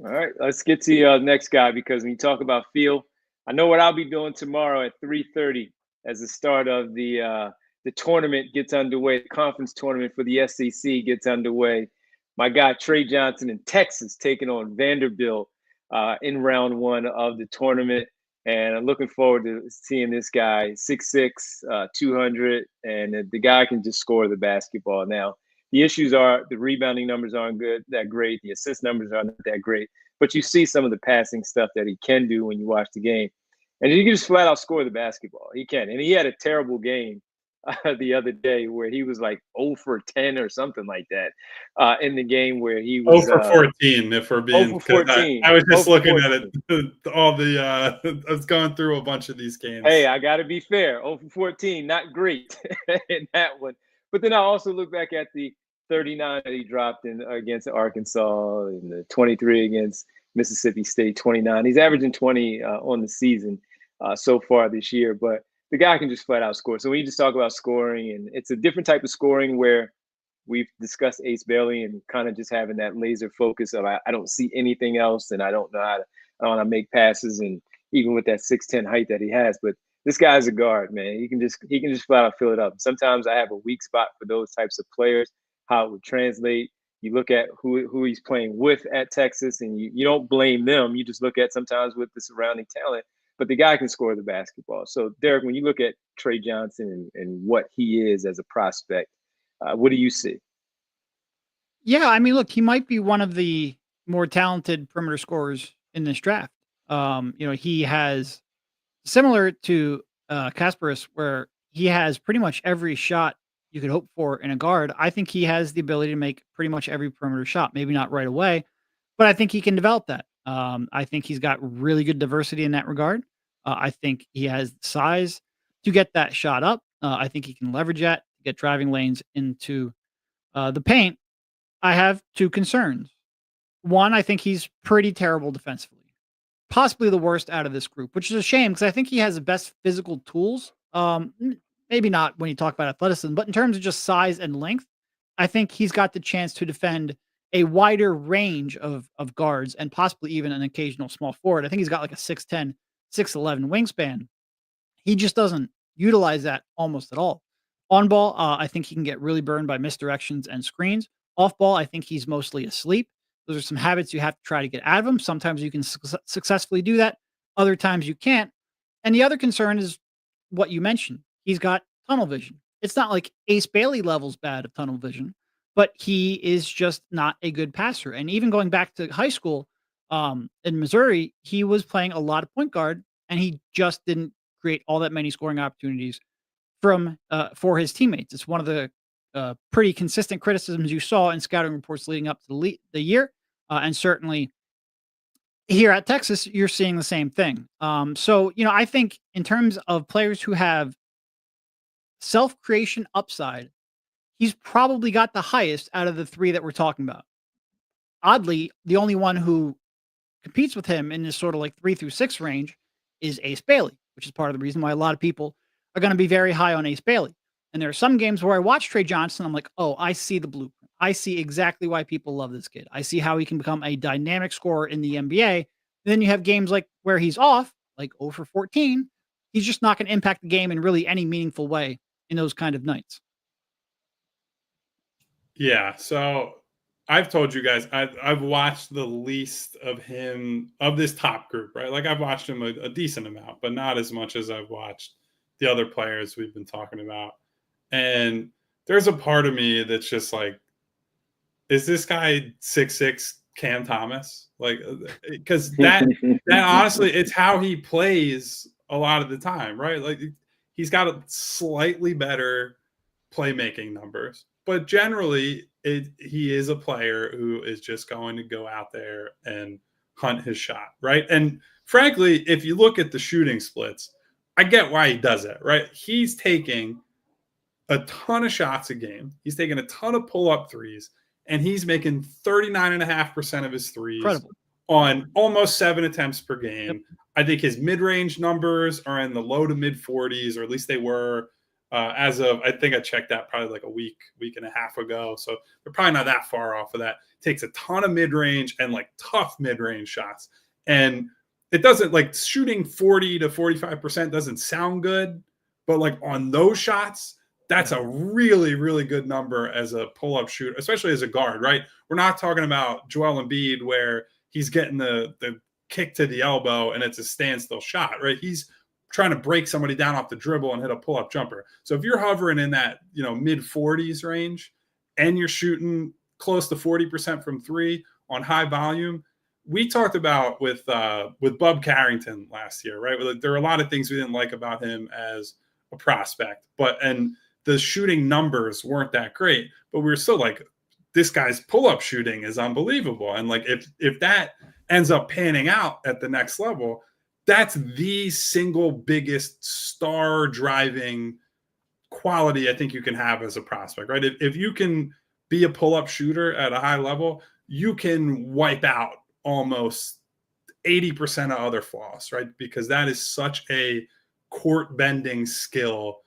[SPEAKER 1] All right, let's get to the next guy, because when you talk about feel, I know what I'll be doing tomorrow at 3:30 as the start of the tournament gets underway. The conference tournament for the SEC gets underway. My guy Tre Johnson in Texas taking on Vanderbilt in round 1 of the tournament. And I'm looking forward to seeing this guy, 6'6", 200, and the guy can just score the basketball. Now, the issues are the rebounding numbers aren't that great. The assist numbers aren't that great. But you see some of the passing stuff that he can do when you watch the game. And he can just flat out score the basketball. He can. And he had a terrible game the other day where he was like 0 for 10 or something like that in the game where he was
[SPEAKER 2] 0 for 14 if we're being
[SPEAKER 1] 0 for 14.
[SPEAKER 2] I was just looking at it I was going through a bunch of these games.
[SPEAKER 1] Hey, I got to be fair. 0 for 14, not great in that one. But then I also look back at the 39 that he dropped in against Arkansas and the 23 against Mississippi State, 29. He's averaging 20 on the season so far this year, but the guy can just flat out score. So when you just talk about scoring, and it's a different type of scoring where we've discussed Ace Bailey and kind of just having that laser focus of I don't see anything else and I don't know how to make passes, and even with that 6'10" height that he has. But this guy's a guard, man. He can just flat out fill it up. Sometimes I have a weak spot for those types of players, how it would translate. You look at who he's playing with at Texas, and you don't blame them. You just look at sometimes with the surrounding talent. But the guy can score the basketball. So, Derek, when you look at Tre Johnson and what he is as a prospect, what do you see?
[SPEAKER 3] Yeah, I mean, look, he might be one of the more talented perimeter scorers in this draft. He has, similar to Kasparas, where he has pretty much every shot you could hope for in a guard. I think he has the ability to make pretty much every perimeter shot. Maybe not right away, but I think he can develop that. I think he's got really good diversity in that regard. I think he has the size to get that shot up. I think he can leverage that, get driving lanes into the paint. I have 2 concerns. One, I think he's pretty terrible defensively, possibly the worst out of this group, which is a shame because I think he has the best physical tools. Maybe not when you talk about athleticism, but in terms of just size and length, I think he's got the chance to defend a wider range of guards and possibly even an occasional small forward. I think he's got like a 6'10", 6'11" wingspan. He just doesn't utilize that almost at all. On ball, I think he can get really burned by misdirections and screens. Off ball, I think he's mostly asleep. Those are some habits you have to try to get out of him. Sometimes you can successfully do that. Other times you can't. And the other concern is what you mentioned. He's got tunnel vision. It's not like Ace Bailey levels bad of tunnel vision, but he is just not a good passer. And even going back to high school in Missouri, he was playing a lot of point guard, and he just didn't create all that many scoring opportunities from for his teammates. It's one of the pretty consistent criticisms you saw in scouting reports leading up to the year, and certainly here at Texas, you're seeing the same thing. So I think in terms of players who have self creation upside, he's probably got the highest out of the three that we're talking about. Oddly, the only one who competes with him in this sort of like 3 through 6 range is Ace Bailey, which is part of the reason why a lot of people are going to be very high on Ace Bailey. And there are some games where I watch Tre Johnson, I'm like, oh, I see the blueprint. I see exactly why people love this kid. I see how he can become a dynamic scorer in the NBA. Then you have games like where he's off, like 0 for 14. He's just not going to impact the game in really any meaningful way in those kind of nights.
[SPEAKER 2] Yeah, so I've told you guys I've watched the least of him of this top group, right? Like I've watched him a decent amount, but not as much as I've watched the other players we've been talking about. And there's a part of me that's just like, is this guy 6'6" Cam Thomas? Like, because that honestly, it's how he plays a lot of the time, right? Like he's got a slightly better playmaking numbers, but generally he is a player who is just going to go out there and hunt his shot, right? And frankly, if you look at the shooting splits, I get why he does it, right? He's taking a ton of shots a game. He's taking a ton of pull-up threes, and he's making 39.5% of his threes
[SPEAKER 3] Incredible.
[SPEAKER 2] on almost 7 attempts per game.
[SPEAKER 3] Yep.
[SPEAKER 2] I think his mid-range numbers are in the low to mid 40s, or at least they were as of, I think I checked that probably like a week and a half ago. So they're probably not that far off of that. Takes a ton of mid-range and like tough mid-range shots. And it doesn't, like, shooting 40 to 45% doesn't sound good, but like on those shots, that's a really, really good number as a pull-up shooter, especially as a guard, right? We're not talking about Joel Embiid where he's getting the kick to the elbow and it's a standstill shot, right? He's trying to break somebody down off the dribble and hit a pull-up jumper. So if you're hovering in that, mid 40s range and you're shooting close to 40% from three on high volume, we talked about with Bub Carrington last year, right? There are a lot of things we didn't like about him as a prospect, and the shooting numbers weren't that great, but we were still like, this guy's pull-up shooting is unbelievable. And like, if that ends up panning out at the next level, that's the single biggest star driving quality I think you can have as a prospect, right? If you can be a pull-up shooter at a high level, you can wipe out almost 80% of other flaws, right? Because that is such a court bending skill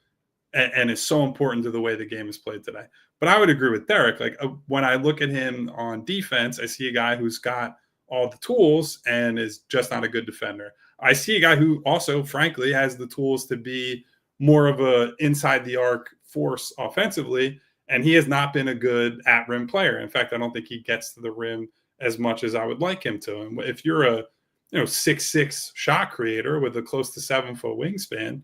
[SPEAKER 2] and is so important to the way the game is played today. But I would agree with Derek. Like when I look at him on defense, I see a guy who's got all the tools and is just not a good defender. I see a guy who also, frankly, has the tools to be more of a inside the arc force offensively, and he has not been a good at rim player. In fact, I don't think he gets to the rim as much as I would like him to. And if you're a 6'6" shot creator with a close to 7-foot wingspan,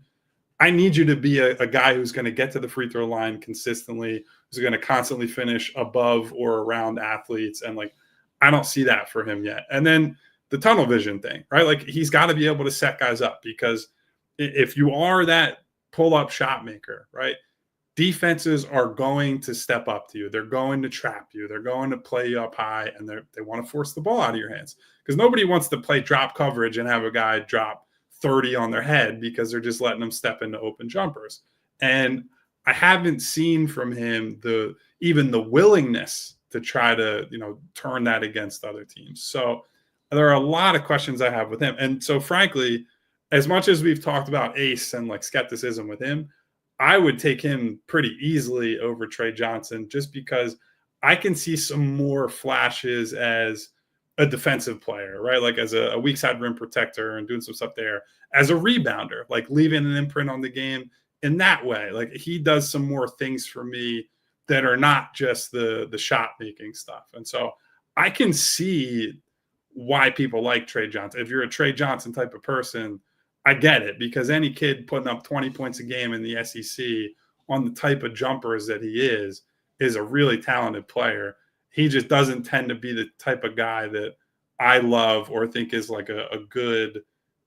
[SPEAKER 2] I need you to be a guy who's going to get to the free throw line consistently, who's going to constantly finish above or around athletes. And like, I don't see that for him yet. And then the tunnel vision thing, right? Like he's got to be able to set guys up, because if you are that pull-up shot maker, right, defenses are going to step up to you. They're going to trap you. They're going to play you up high, and they want to force the ball out of your hands, because nobody wants to play drop coverage and have a guy drop 30 on their head because they're just letting them step into open jumpers. And I haven't seen from him even the willingness to try to, turn that against other teams. So there are a lot of questions I have with him. And so frankly, as much as we've talked about Ace and like skepticism with him, I would take him pretty easily over Tre Johnson, just because I can see some more flashes as a defensive player, right? Like as a weak side rim protector and doing some stuff there, as a rebounder, like leaving an imprint on the game in that way. Like he does some more things for me that are not just the shot making stuff. And so I can see why people like Tre Johnson. If you're a Tre Johnson type of person, I get it, because any kid putting up 20 points a game in the SEC on the type of jumpers that he is a really talented player. He just doesn't tend to be the type of guy that I love or think is like a good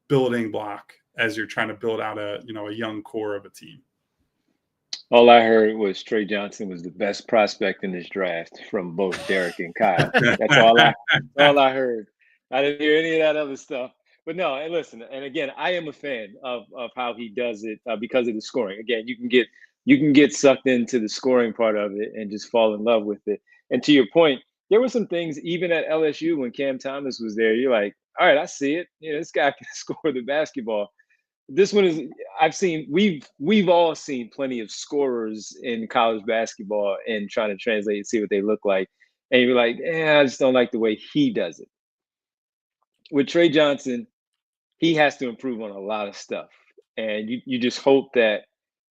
[SPEAKER 2] building block as you're trying to build out a young core of a team.
[SPEAKER 1] All I heard was Tre Johnson was the best prospect in this draft from both Derek and Kyle. That's all I heard. I didn't hear any of that other stuff. But no, and listen, and again, I am a fan of how he does it because of the scoring. Again, you can get sucked into the scoring part of it and just fall in love with it. And to your point, there were some things even at LSU when Cam Thomas was there. You're like, all right, I see it. This guy can score the basketball. This one is we've all seen plenty of scorers in college basketball and trying to translate and see what they look like. And you're like, I just don't like the way he does it. With Tre Johnson, he has to improve on a lot of stuff. And you just hope that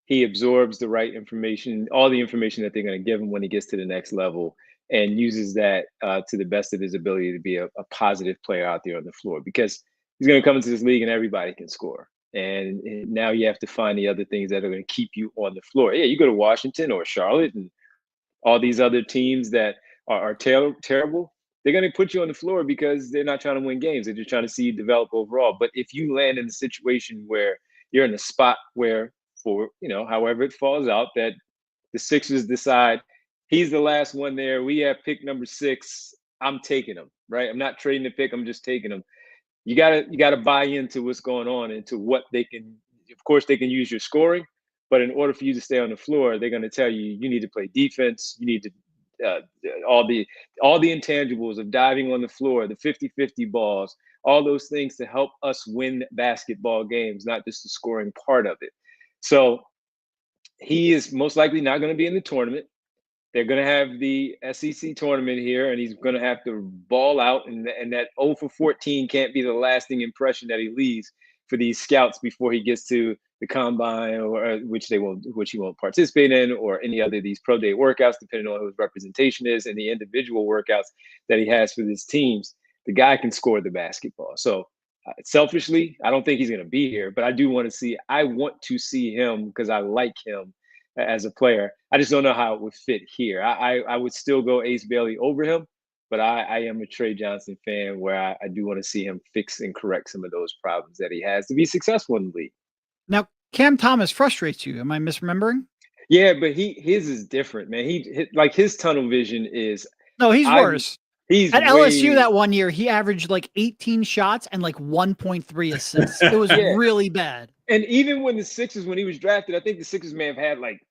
[SPEAKER 1] he absorbs the right information, all the information that they're going to give him when he gets to the next level, and uses that to the best of his ability to be a positive player out there on the floor. Because he's going to come into this league and everybody can score. And now you have to find the other things that are going to keep you on the floor. Yeah, you go to Washington or Charlotte and all these other teams that are terrible, they're going to put you on the floor because they're not trying to win games. They're just trying to see you develop overall. But if you land in a situation where you're in a spot where, for however it falls out, that the Sixers decide he's the last one there, we have pick number 6, I'm taking him, right? I'm not trading the pick, I'm just taking him. You gotta buy into what's going on, into what they can. Of course, they can use your scoring, but in order for you to stay on the floor, they're going to tell you need to play defense. You need to all the intangibles of diving on the floor, the 50-50 balls, all those things to help us win basketball games, not just the scoring part of it. So he is most likely not going to be in the tournament. They're going to have the SEC tournament here, and he's going to have to ball out. And that 0 for 14 can't be the lasting impression that he leaves for these scouts before he gets to the combine, or which he won't participate in, or any other of these pro day workouts, depending on who his representation is, and the individual workouts that he has for his teams. The guy can score the basketball. So selfishly, I don't think he's going to be here, but I want to see him because I like him as a player. I just don't know how it would fit here. I would still go Ace Bailey over him, but I am a Tre Johnson fan where I do want to see him fix and correct some of those problems that he has to be successful in the league.
[SPEAKER 3] Now, Cam Thomas frustrates you. Am I misremembering?
[SPEAKER 1] Yeah, but his is different, man. His tunnel vision is
[SPEAKER 3] no, he's worse.
[SPEAKER 1] He's
[SPEAKER 3] at LSU that one year, he averaged like 18 shots and like 1.3 assists. It was really bad.
[SPEAKER 1] And even when he was drafted, I think the Sixers may have had like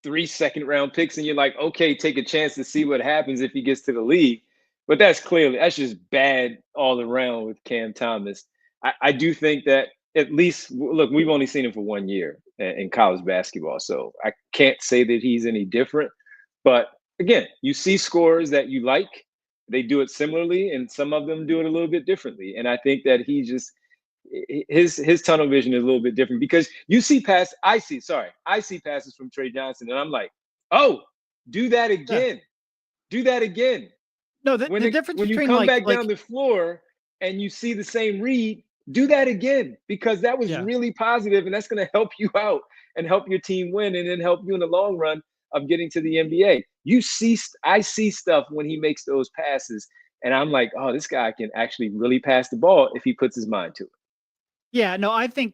[SPEAKER 1] 3 second-round picks, and you're like, okay, take a chance to see what happens if he gets to the league. But that's just bad all around with Cam Thomas. I do think that at least, look, we've only seen him for 1 year in college basketball, so I can't say that he's any different. But again, you see scores that you like. They do it similarly, and some of them do it a little bit differently. And I think that his tunnel vision is a little bit different, because I see passes from Tre Johnson, and I'm like, oh, do that again. Do that again.
[SPEAKER 3] No, the difference
[SPEAKER 1] when you
[SPEAKER 3] between
[SPEAKER 1] come back down the floor and you see the same read, do that again, because that was really positive, and that's going to help you out and help your team win, and then help you in the long run of getting to the NBA. I see stuff when he makes those passes, and I'm like, oh, this guy can actually really pass the ball if he puts his mind to it.
[SPEAKER 3] Yeah, no, I think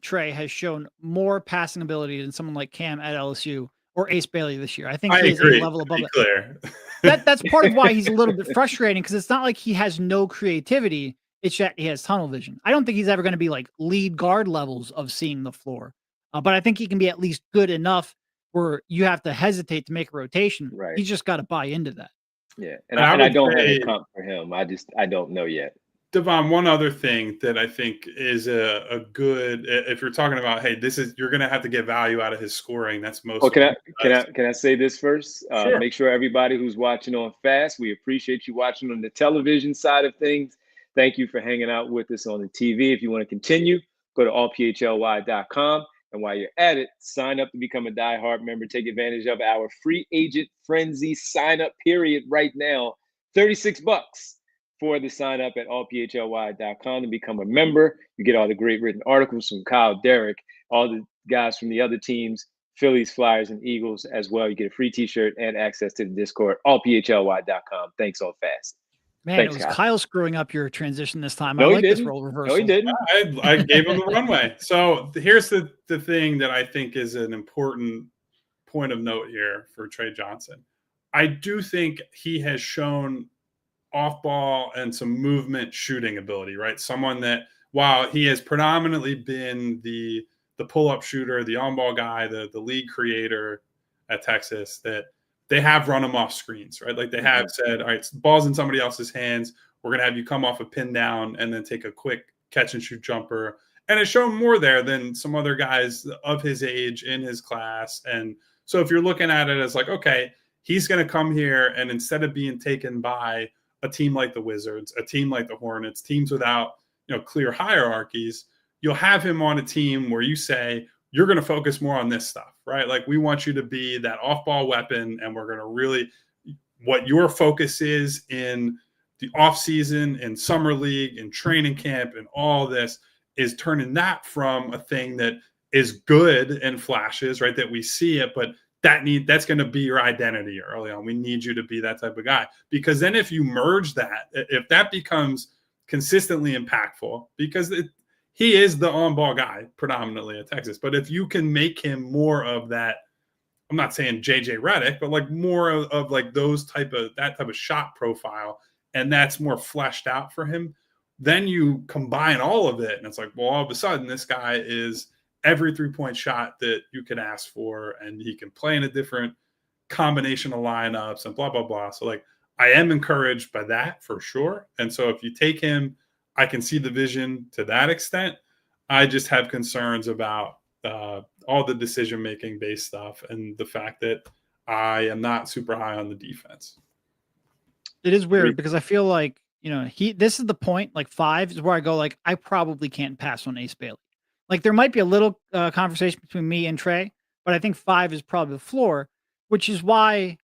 [SPEAKER 3] Tre has shown more passing ability than someone like Cam at LSU or Ace Bailey this year. I think he is a level above it.
[SPEAKER 2] Clear.
[SPEAKER 3] That's part of why he's a little bit frustrating, because it's not like he has no creativity. It's that he has tunnel vision. I don't think he's ever going to be like lead guard levels of seeing the floor, but I think he can be at least good enough where you have to hesitate to make a rotation.
[SPEAKER 1] Right.
[SPEAKER 3] He's just got to buy into that.
[SPEAKER 1] Yeah, and I don't have a comp for him. I don't know yet.
[SPEAKER 2] Devon, one other thing that I think is a good, if you're talking about, hey, you're going to have to get value out of his scoring. That's most.
[SPEAKER 1] Oh, can I say this first?
[SPEAKER 2] Sure.
[SPEAKER 1] Make sure everybody who's watching on Fast, we appreciate you watching on the television side of things. Thank you for hanging out with us on the TV. If you want to continue, go to allphly.com. And while you're at it, sign up to become a diehard member. Take advantage of our free agent frenzy sign up period right now. $36 for the sign up at allphly.com to become a member. You get all the great written articles from Kyle, Derek, all the guys from the other teams, Phillies, Flyers, and Eagles as well. You get a free t-shirt and access to the Discord, allphly.com. Thanks, all Fast.
[SPEAKER 3] Man,
[SPEAKER 1] Thanks,
[SPEAKER 3] it was
[SPEAKER 1] Kyle.
[SPEAKER 3] Kyle screwing up your transition this time.
[SPEAKER 1] No,
[SPEAKER 3] I
[SPEAKER 1] he
[SPEAKER 3] like this
[SPEAKER 1] didn't.
[SPEAKER 3] role reversal.
[SPEAKER 1] No, he didn't.
[SPEAKER 2] I gave him the runway. So here's the thing that I think is an important point of note here for Tre Johnson. I do think he has shown off ball and some movement shooting ability, right? Someone that, while he has predominantly been the pull-up shooter, the on-ball guy, the league creator at Texas, that they have run him off screens, right? Like they have said, all right, ball's in somebody else's hands. We're going to have you come off a pin down and then take a quick catch and shoot jumper. And it's shown more there than some other guys of his age in his class. And so if you're looking at it as like, okay, he's going to come here and instead of being taken by a team like the Wizards, a team like the Hornets, teams without, clear hierarchies, you'll have him on a team where you say, you're going to focus more on this stuff, right? Like we want you to be that off-ball weapon, and we're going to really, what your focus is in the offseason, in summer league, in training camp, and all this is turning that from a thing that is good and flashes, right? That we see it, but that's going to be your identity early on. We need you to be that type of guy, because then if you merge that, if that becomes consistently impactful, because he is the on-ball guy predominantly at Texas, but if you can make him more of that, I'm not saying JJ Redick, but like more of like that type of shot profile, and that's more fleshed out for him, then you combine all of it, and it's like, well, all of a sudden this guy is every 3-point shot that you could ask for, and he can play in a different combination of lineups and blah, blah, blah. So like, I am encouraged by that for sure. And so if you take him, I can see the vision to that extent. I just have concerns about all the decision-making based stuff and the fact that I am not super high on the defense.
[SPEAKER 3] It is weird because I feel like, this is the point, like 5 is where I go, like, I probably can't pass on Ace Bailey. Like there might be a little conversation between me and Tre, but I think 5 is probably the floor, which is why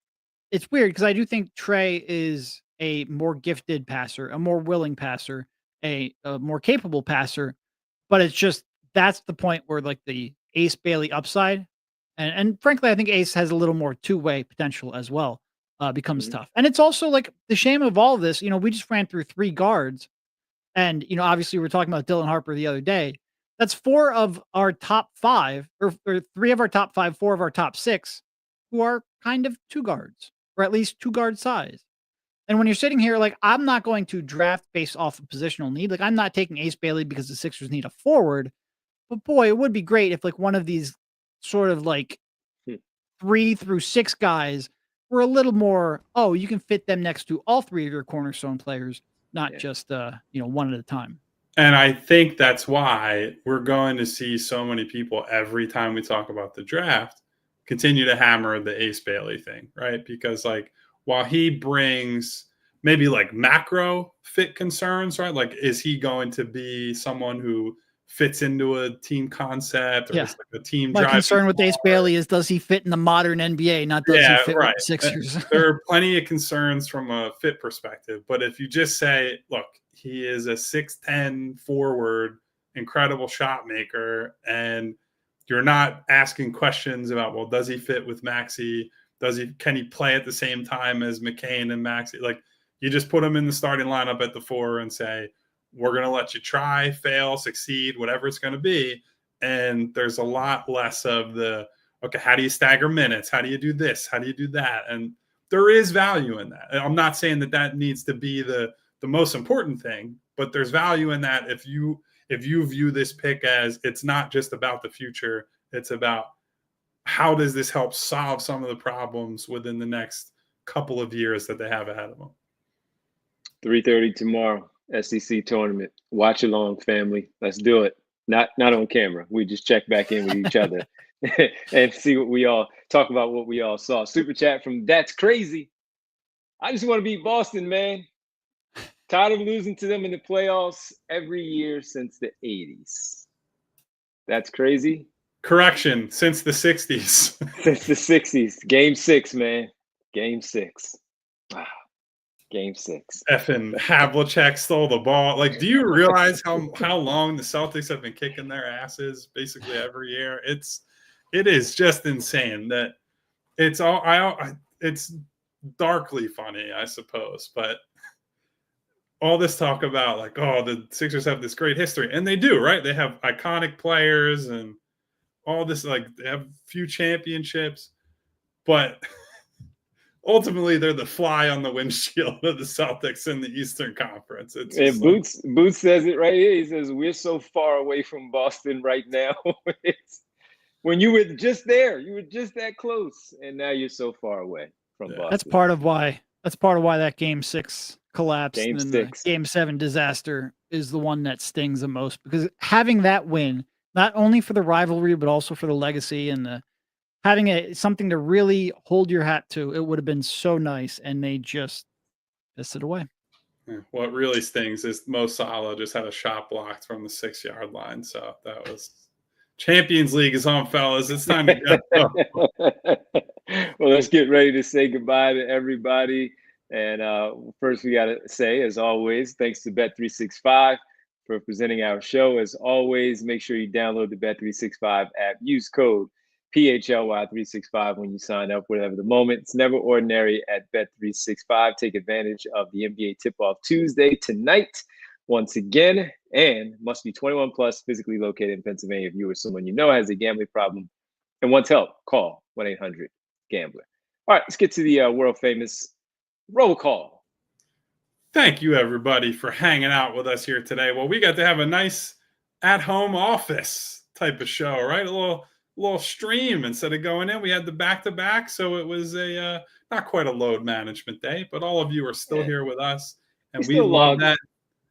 [SPEAKER 3] it's weird, because I do think Tre is a more gifted passer, a more willing passer, a more capable passer, but it's just that's the point where like the Ace Bailey upside, and frankly, I think Ace has a little more two-way potential as well, becomes tough. And it's also like the shame of all of this, we just ran through 3 guards, and obviously we were talking about Dylan Harper the other day. That's 4 of our top 5, or 3 of our top 5, 4 of our top 6, who are kind of 2 guards, or at least 2 guard size. And when you're sitting here, like, I'm not going to draft based off of positional need. Like, I'm not taking Ace Bailey because the Sixers need a forward. But boy, it would be great if like one of these sort of like 3 through 6 guys were a little more, you can fit them next to all 3 of your cornerstone players, not just one at a time.
[SPEAKER 2] And I think that's why we're going to see so many people every time we talk about the draft continue to hammer the Ace Bailey thing, right? Because like, while he brings maybe like macro fit concerns, right? Like, is he going to be someone who fits into a team concept, or is like a team?
[SPEAKER 3] My concern with Ace Bailey is, does he fit in the modern NBA? Not does he fit with the Sixers?
[SPEAKER 2] There are plenty of concerns from a fit perspective, but if you just say, look, he is a 6'10" forward, incredible shot maker, and you're not asking questions about, well, does he fit with Maxey? Can he play at the same time as McCain and Maxey? Like, you just put him in the starting lineup at the 4 and say, we're going to let you try, fail, succeed, whatever it's going to be. And there's a lot less of the, okay, how do you stagger minutes? How do you do this? How do you do that? And there is value in that. I'm not saying that needs to be the most important thing, but there's value in that if you view this pick as, it's not just about the future, it's about how does this help solve some of the problems within the next couple of years that they have ahead of them.
[SPEAKER 1] 3:30 tomorrow, SEC tournament. Watch along, family. Let's do it. Not on camera. We just check back in with each other and see what we all talk about, what we all saw. Super chat from That's Crazy. I just want to beat Boston, man. Tired of losing to them in the playoffs every year since the 80s. That's crazy.
[SPEAKER 2] Correction, since the 60s.
[SPEAKER 1] Since the 60s. Game 6, man. Game 6. Wow. Game 6.
[SPEAKER 2] Effing Havlicek stole the ball. Like, do you realize how long the Celtics have been kicking their asses basically every year? It is just insane that it's darkly funny, I suppose, but all this talk about like, oh, the Sixers have this great history, and they do, right? They have iconic players and all this, like they have a few championships, but ultimately they're the fly on the windshield of the Celtics in the Eastern Conference. It's
[SPEAKER 1] and Boots says it right here. He says, we're so far away from Boston right now. When you were just there, you were just that close, and now you're so far away from Boston.
[SPEAKER 3] That's part of why that Game 6 collapse and the Game 7 disaster is the one that stings the most, because having that win, not only for the rivalry, but also for the legacy and having something to really hold your hat to, it would have been so nice, and they just pissed it away.
[SPEAKER 2] Yeah, what really stings is Mo Salah just had a shot blocked from the 6-yard line. So that was Champions League is on, fellas. It's time to go.
[SPEAKER 1] Well, let's get ready to say goodbye to everybody. And first, we got to say, as always, thanks to Bet365 for presenting our show. As always, make sure you download the Bet365 app. Use code PHLY365 when you sign up, whatever the moment. It's never ordinary at Bet365. Take advantage of the NBA tip-off Tuesday tonight once again, and must be 21 plus, physically located in Pennsylvania. If you or someone you know has a gambling problem and wants help, call 1-800-GAMBLER. All right, let's get to the world-famous roll call.
[SPEAKER 2] Thank you, everybody, for hanging out with us here today. Well, we got to have a nice at-home office type of show, right? A little stream instead of going in. We had the back-to-back, so it was a not quite a load management day, but all of you are still here with us, and we love that.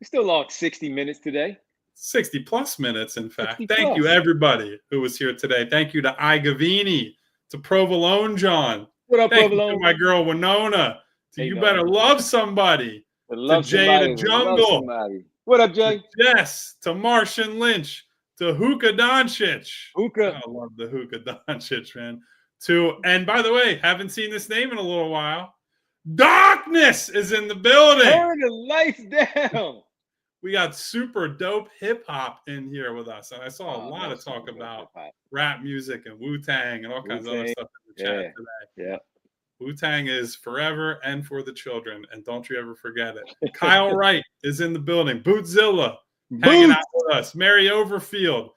[SPEAKER 1] We still logged 60 minutes today.
[SPEAKER 2] 60 plus minutes, in fact. Thank you, everybody who was here today. Thank you to Igavini, to Provolone John.
[SPEAKER 1] What up,
[SPEAKER 2] Thank
[SPEAKER 1] Provolone?
[SPEAKER 2] you to my girl Winona. To You Better Love Somebody.
[SPEAKER 1] To
[SPEAKER 2] Jay the Jungle.
[SPEAKER 1] What up, Jay?
[SPEAKER 2] To Jess. To Martian Lynch. To Hookah Doncic.
[SPEAKER 1] Hookah.
[SPEAKER 2] I love the Hookah Doncic, man. And by the way, haven't seen this name in a little while. Darkness is in the building.
[SPEAKER 1] Turn the lights down.
[SPEAKER 2] We got super dope hip hop in here with us. And I saw a lot of talk about rap music and Wu-Tang and all kinds of other stuff in the chat today.
[SPEAKER 1] Yeah.
[SPEAKER 2] Wu-Tang is forever and for the children. And don't you ever forget it. Kyle Wright is in the building. Bootzilla hanging out with us. Mary Overfield.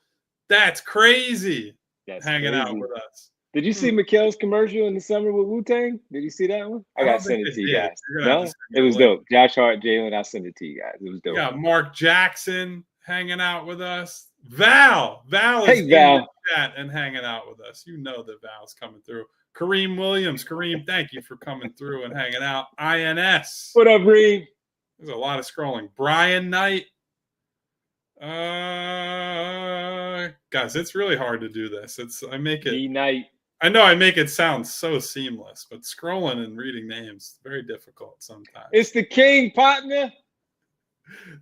[SPEAKER 2] That's crazy. Hanging out with us.
[SPEAKER 1] Did you see Mikhail's commercial in the summer with Wu-Tang? Did you see that one? I got to send it to you guys. No? It was dope. Josh Hart, Jalen, I'll send it to you guys. It was dope.
[SPEAKER 2] Yeah, Mark Jackson hanging out with us. Val is in
[SPEAKER 1] Val.
[SPEAKER 2] the chat and hanging out with us. You know that Val's coming through. Kareem Williams. Kareem, thank you for coming through and hanging out. INS.
[SPEAKER 1] What up, Reem?
[SPEAKER 2] There's a lot of scrolling. Brian Knight. Guys, it's really hard to do this. I know I make it sound so seamless, but scrolling and reading names, very difficult sometimes.
[SPEAKER 1] It's the king, partner.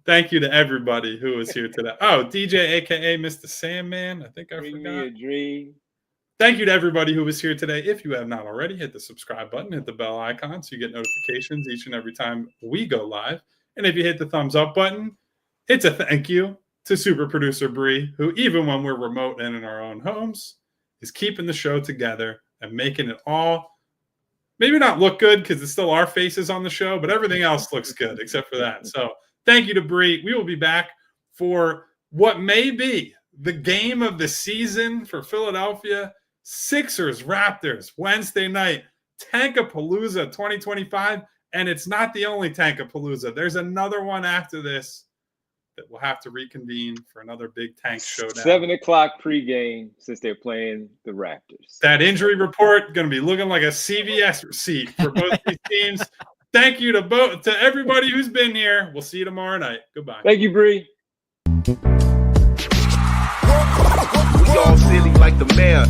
[SPEAKER 2] Thank you to everybody who was here today. Oh, DJ, a.k.a. Mr. Sandman. I think I
[SPEAKER 1] Bring
[SPEAKER 2] forgot.
[SPEAKER 1] me a dream.
[SPEAKER 2] Thank you to everybody who was here today. If you have not already, hit the subscribe button, hit the bell icon so you get notifications each and every time we go live. And if you hit the thumbs up button, it's a thank you to super producer Bree, who even when we're remote and in our own homes, is keeping the show together and making it all maybe not look good because it's still our faces on the show, but everything else looks good except for that. So thank you to Bree. We will be back for what may be the game of the season for Philadelphia. Sixers, Raptors, Wednesday night, Tankapalooza 2025. And it's not the only Tankapalooza. There's another one after this that we'll have to reconvene for another big tank showdown.
[SPEAKER 1] 7 o'clock pregame since they're playing the Raptors.
[SPEAKER 2] That injury report going to be looking like a CVS receipt for both these teams. Thank you to everybody who's been here. We'll see you tomorrow night. Goodbye.
[SPEAKER 1] Thank you, Bree.
[SPEAKER 4] We all silly like the mayor.